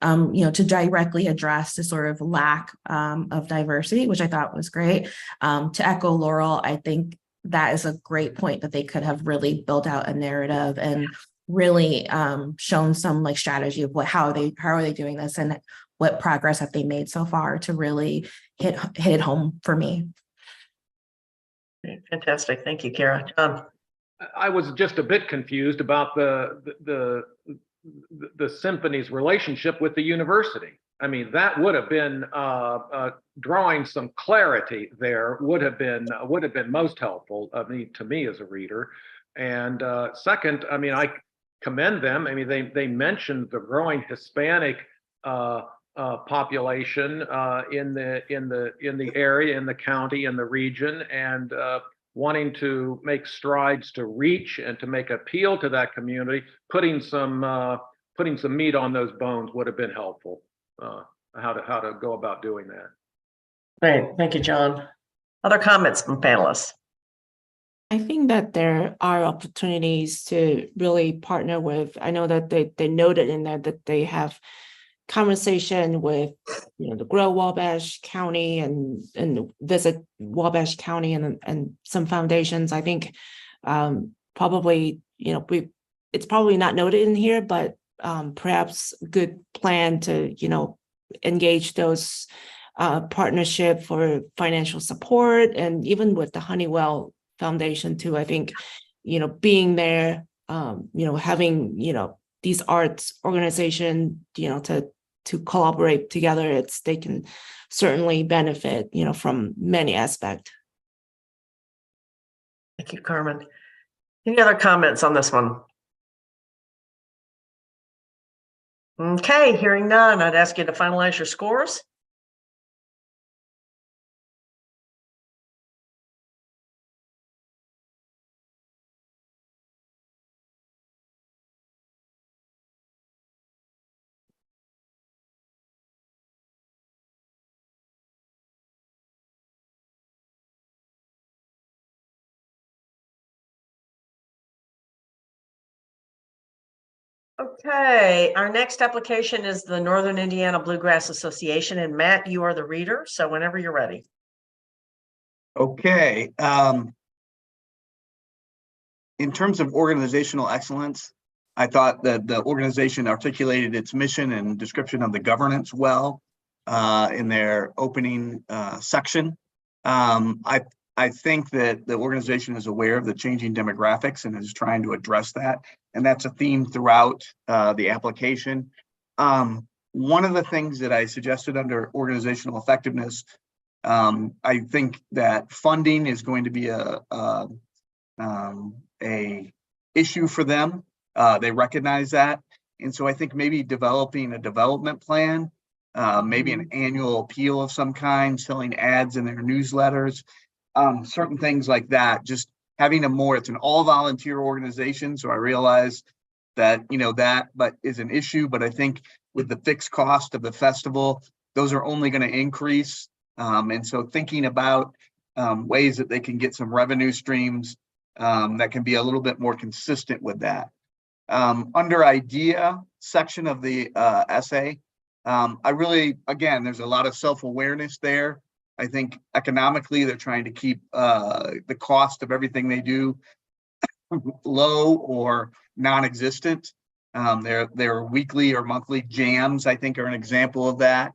to directly address the sort of lack of diversity, which I thought was great. To echo Laurel, I think that is a great point that they could have really built out a narrative and really shown some strategy of how are they doing this and what progress have they made so far to really hit it home for me. Fantastic. Thank you, Kara. John. I was just a bit confused about the symphony's relationship with the university. I mean, that would have been drawing some clarity there would have been most helpful. To me as a reader. And second, I commend them. They mentioned the growing Hispanic population in the area, in the county, in the region, and wanting to make strides to reach and to make appeal to that community. Putting some meat on those bones would have been helpful. How to go about doing that. Great, thank you, John. Other comments from panelists? I think that there are opportunities to really partner with. I know that they noted in there that they have conversation with the Grow Wabash County and visit Wabash County and some foundations. I think probably it's probably not noted in here, but perhaps a good plan to engage those partnership for financial support, and even with the Honeywell Foundation too. I think being there, having these arts organization to collaborate together, they can certainly benefit from many aspects. Thank you, Carmen. Any other comments on this one? Okay, hearing none, I'd ask you to finalize your scores. Okay, our next application is the Northern Indiana Bluegrass Association, and Matt, you are the reader, so whenever you're ready. Okay. In terms of organizational excellence, I thought that the organization articulated its mission and description of the governance well in their opening section. I think that the organization is aware of the changing demographics and is trying to address that. And that's a theme throughout the application. One of the things that I suggested under organizational effectiveness, I think that funding is going to be a issue for them. They recognize that. And so I think maybe developing a development plan, maybe an annual appeal of some kind, selling ads in their newsletters, certain things like that, just having it's an all volunteer organization. So I realize that, but is an issue, but I think with the fixed cost of the festival, those are only going to increase. And so thinking about ways that they can get some revenue streams that can be a little bit more consistent with that. Under idea section of the essay, again, there's a lot of self-awareness there. I think economically, they're trying to keep the cost of everything they do low or non-existent. Their weekly or monthly jams, I think, are an example of that.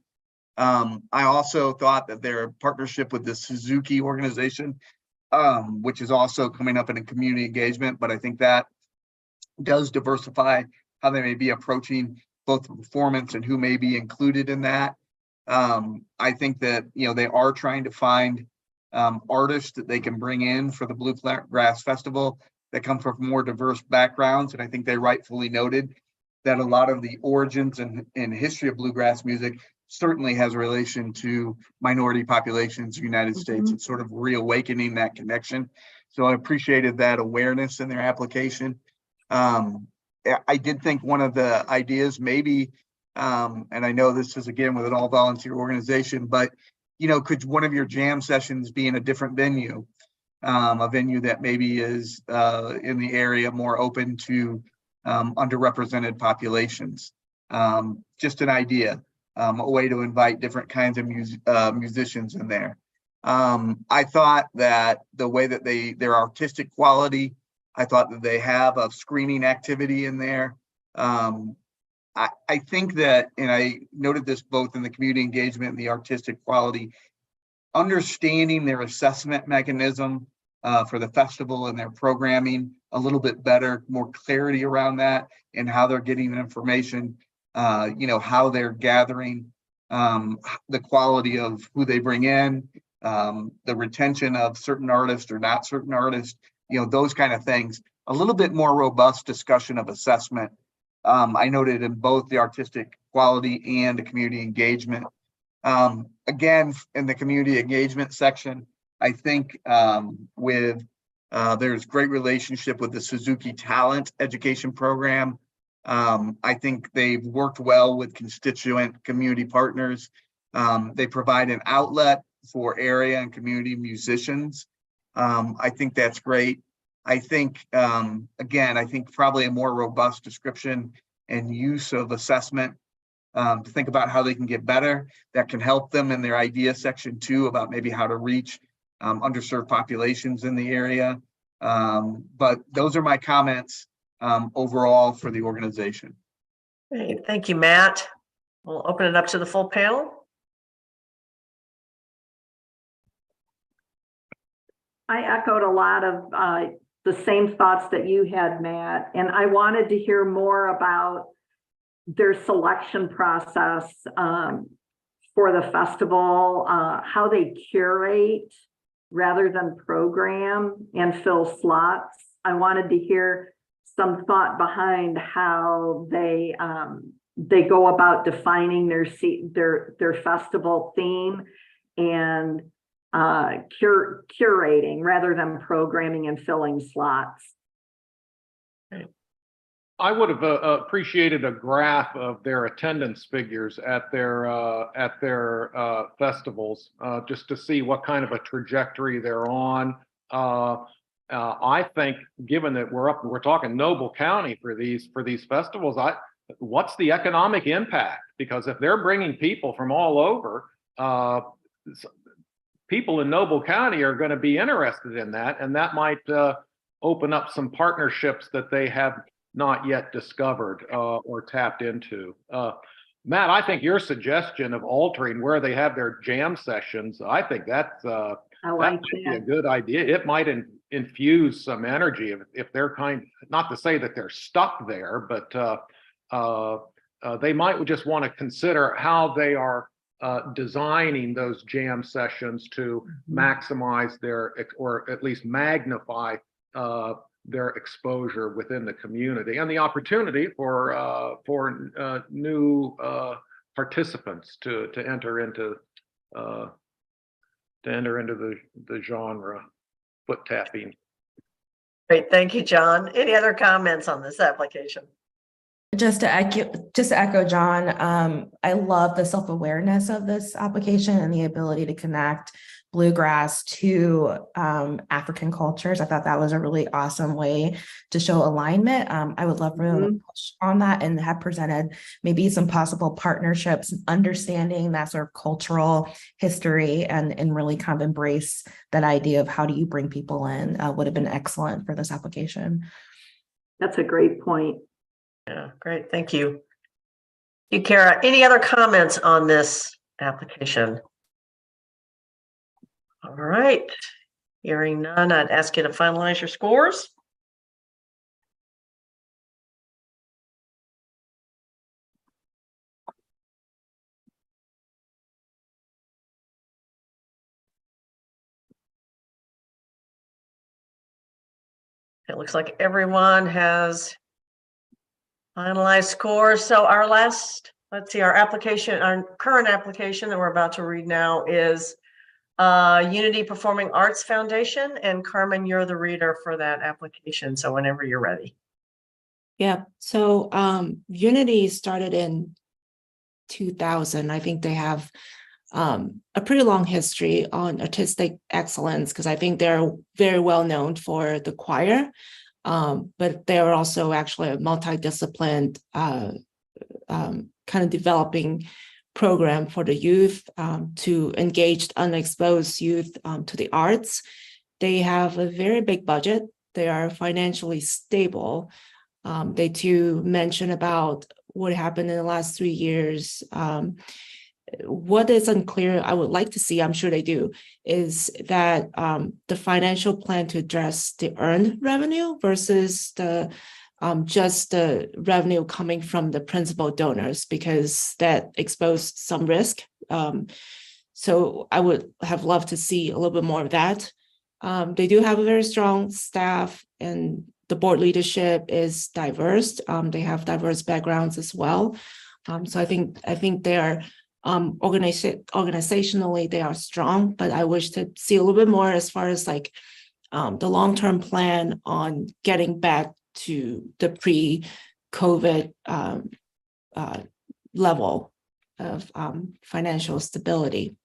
I also thought that their partnership with the Suzuki organization, which is also coming up in a community engagement, but I think that does diversify how they may be approaching both performance and who may be included in that. I think that, they are trying to find artists that they can bring in for the Bluegrass Festival that come from more diverse backgrounds. And I think they rightfully noted that a lot of the origins and history of bluegrass music certainly has a relation to minority populations in the United States. It's sort of reawakening that connection. So I appreciated that awareness in their application. I did think one of the ideas maybe, and I know this is again with an all volunteer organization, but could one of your jam sessions be in a different venue, a venue that maybe is in the area more open to underrepresented populations? Just an idea, a way to invite different kinds of musicians in there. I thought that the way that their artistic quality, I thought that they have a screening activity in there. I think that, and I noted this both in the community engagement and the artistic quality, understanding their assessment mechanism for the festival and their programming a little bit better, more clarity around that and how they're getting information, how they're gathering the quality of who they bring in, the retention of certain artists or not certain artists, those kind of things. A little bit more robust discussion of assessment. I noted in both the artistic quality and the community engagement. Again, in the community engagement section, I think there's great relationship with the Suzuki Talent Education Program. I think they've worked well with constituent community partners. They provide an outlet for area and community musicians. I think that's great. I think, again, I think probably a more robust description and use of assessment to think about how they can get better. That can help them in their idea section too, about maybe how to reach underserved populations in the area. But those are my comments overall for the organization. Great. Thank you, Matt. We'll open it up to the full panel. I echoed a lot of the same thoughts that you had, Matt, and I wanted to hear more about their selection process for the festival, how they curate rather than program and fill slots. I wanted to hear some thought behind how they go about defining their festival theme and curating rather than programming and filling slots. I would have appreciated a graph of their attendance figures at their festivals, just to see what kind of a trajectory they're on. I think, given that we're talking Noble County for these festivals, what's the economic impact? Because if they're bringing people from all over, people in Noble County are going to be interested in that, and that might open up some partnerships that they have not yet discovered or tapped into. Matt, I think your suggestion of altering where they have their jam sessions, I think that's a good idea. It might infuse some energy if they're not to say that they're stuck there, but they might just want to consider how they are designing those jam sessions to maximize or at least magnify their exposure within the community and the opportunity for new participants to enter into the genre foot tapping. Great, thank you, John. Any other comments on this application? Just to echo John, I love the self-awareness of this application and the ability to connect bluegrass to African cultures. I thought that was a really awesome way to show alignment. I would love room to push on that and have presented maybe some possible partnerships, understanding that sort of cultural history and really kind of embrace that idea of how do you bring people in would have been excellent for this application. That's a great point. Yeah, great. Thank you. You, Kara, any other comments on this application? All right. Hearing none, I'd ask you to finalize your scores. It looks like everyone has finalized scores. So our last, let's see, our current application that we're about to read now is Unity Performing Arts Foundation. And Carmen, you're the reader for that application. So whenever you're ready. Yeah, so Unity started in 2000. I think they have a pretty long history on artistic excellence because I think they're very well known for the choir. But they're also actually a multidisciplined kind of developing program for the youth to engage unexposed youth to the arts. They have a very big budget. They are financially stable. They too mention about what happened in the last 3 years. What is unclear, I would like to see, I'm sure they do, is that the financial plan to address the earned revenue versus the just the revenue coming from the principal donors, because that exposed some risk. So I would have loved to see a little bit more of that. They do have a very strong staff, and the board leadership is diverse. They have diverse backgrounds as well. So I think they are organizationally they are strong, but I wish to see a little bit more as far as like the long-term plan on getting back to the pre-COVID level of financial stability.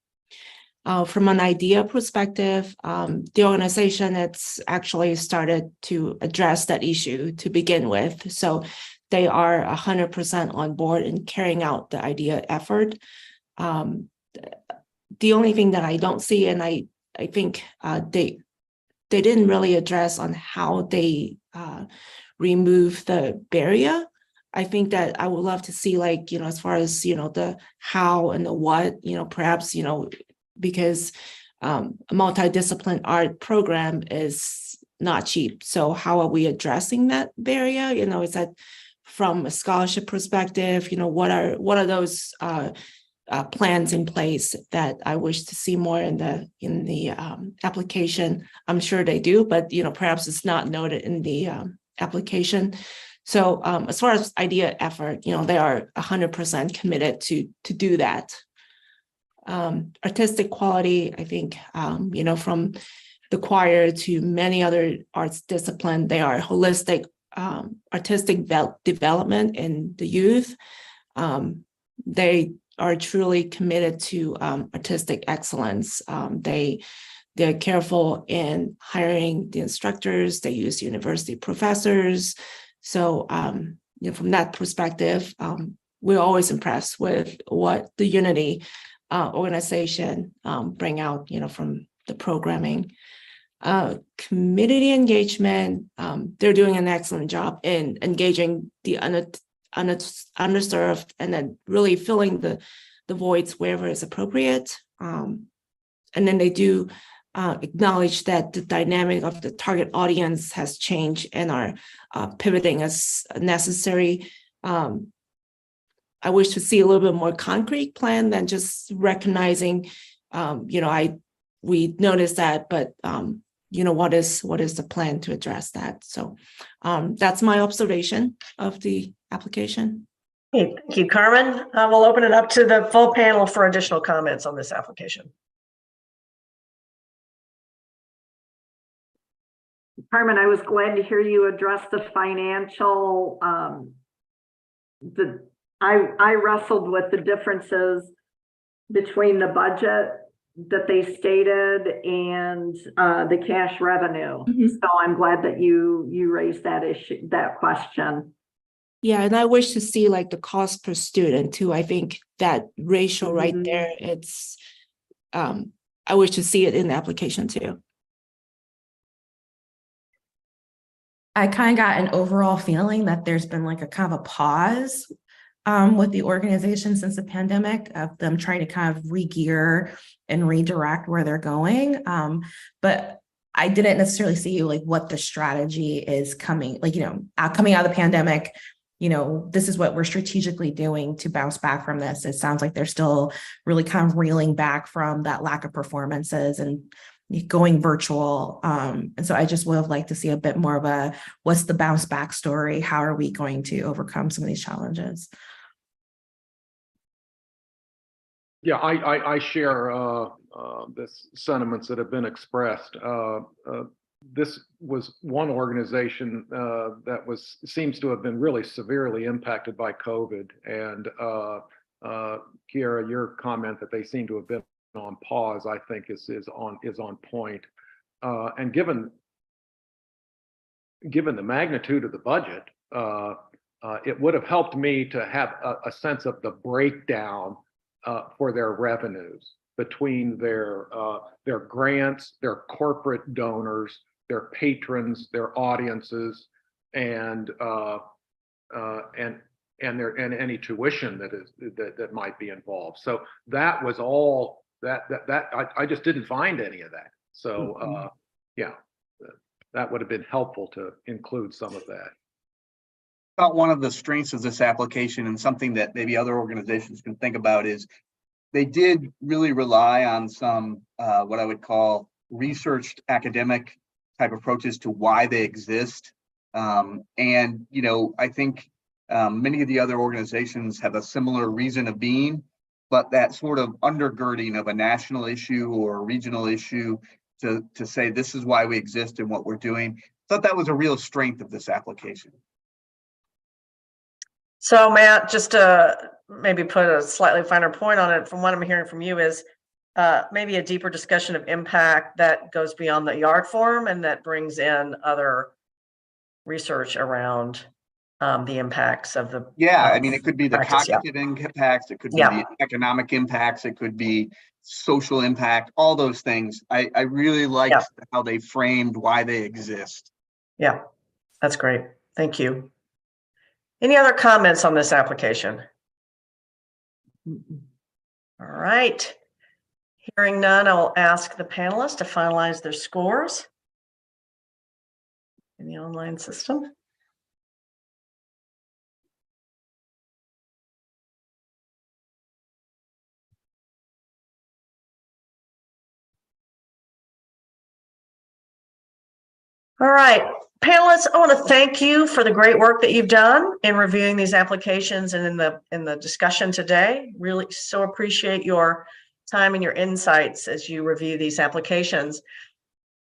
From an idea perspective, the organization it's actually started to address that issue to begin with. So they are 100% on board in carrying out the idea effort. The only thing that I don't see, and I think they didn't really address on how they remove the barrier. I think that I would love to see, like, as far as, the how and the what, perhaps, because a multidisciplinary art program is not cheap. So how are we addressing that barrier? Is that from a scholarship perspective, what are those plans in place that I wish to see more in the application. I'm sure they do, but perhaps it's not noted in the application. So as far as idea effort, they are 100% committed to do that. Artistic quality, I think, from the choir to many other arts disciplines, they are holistic artistic development in the youth. They are truly committed to artistic excellence. They're careful in hiring the instructors. They use university professors. So, from that perspective, we're always impressed with what the Unity organization bring out, from the programming. Community engagement, they're doing an excellent job in engaging the underserved and then really filling the voids wherever is appropriate. And then they do acknowledge that the dynamic of the target audience has changed and are pivoting as necessary. I wish to see a little bit more concrete plan than just recognizing, we noticed that, but what is the plan to address that? So that's my observation of the application. Okay, thank you, Carmen. We'll open it up to the full panel for additional comments on this application. Carmen, I was glad to hear you address the financial, I wrestled with the differences between the budget that they stated and the cash revenue. So I'm glad that you raised that issue, that question. Yeah, and I wish to see like the cost per student too. I think that ratio right there, it's I wish to see it in the application too. I kind of got an overall feeling that there's been like a kind of a pause with the organization since the pandemic of them trying to kind of re-gear and redirect where they're going. But I didn't necessarily see like what the strategy is coming, coming out of the pandemic, this is what we're strategically doing to bounce back from this. It sounds like they're still really kind of reeling back from that lack of performances and going virtual. And so I just would have liked to see a bit more of what's the bounce back story? How are we going to overcome some of these challenges? Yeah, I share the sentiments that have been expressed. This was one organization that seems to have been really severely impacted by COVID. And Kiera, your comment that they seem to have been on pause, I think is on point. And given the magnitude of the budget, it would have helped me to have a sense of the breakdown for their revenues between their grants, their corporate donors, their patrons, their audiences, and any tuition that might be involved. So that was all that I just didn't find any of that. So yeah, that would have been helpful to include some of that. About one of the strengths of this application and something that maybe other organizations can think about is they did really rely on some what I would call researched academic type approaches to why they exist. And I think many of the other organizations have a similar reason of being, but that sort of undergirding of a national issue or a regional issue to say this is why we exist and what we're doing. I thought that was a real strength of this application. So Matt, just to maybe put a slightly finer point on it, from what I'm hearing from you is maybe a deeper discussion of impact that goes beyond the yard form and that brings in other research around the impacts of the I mean, it could be the practice, cognitive impacts, it could be the economic impacts, it could be social impact, all those things. I really liked how they framed why they exist. Yeah, that's great. Thank you. Any other comments on this application? All right. Hearing none, I will ask the panelists to finalize their scores in the online system. All right, panelists, I want to thank you for the great work that you've done in reviewing these applications and in the discussion today. Really so appreciate your time and your insights as you review these applications.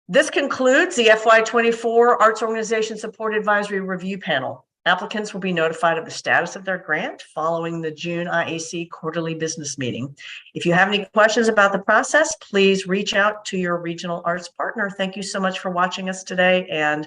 This concludes the FY24 Arts Organization Support Advisory Review Panel. Applicants will be notified of the status of their grant following the June IAC quarterly business meeting. If you have any questions about the process, please reach out to your regional arts partner. Thank you so much for watching us today, and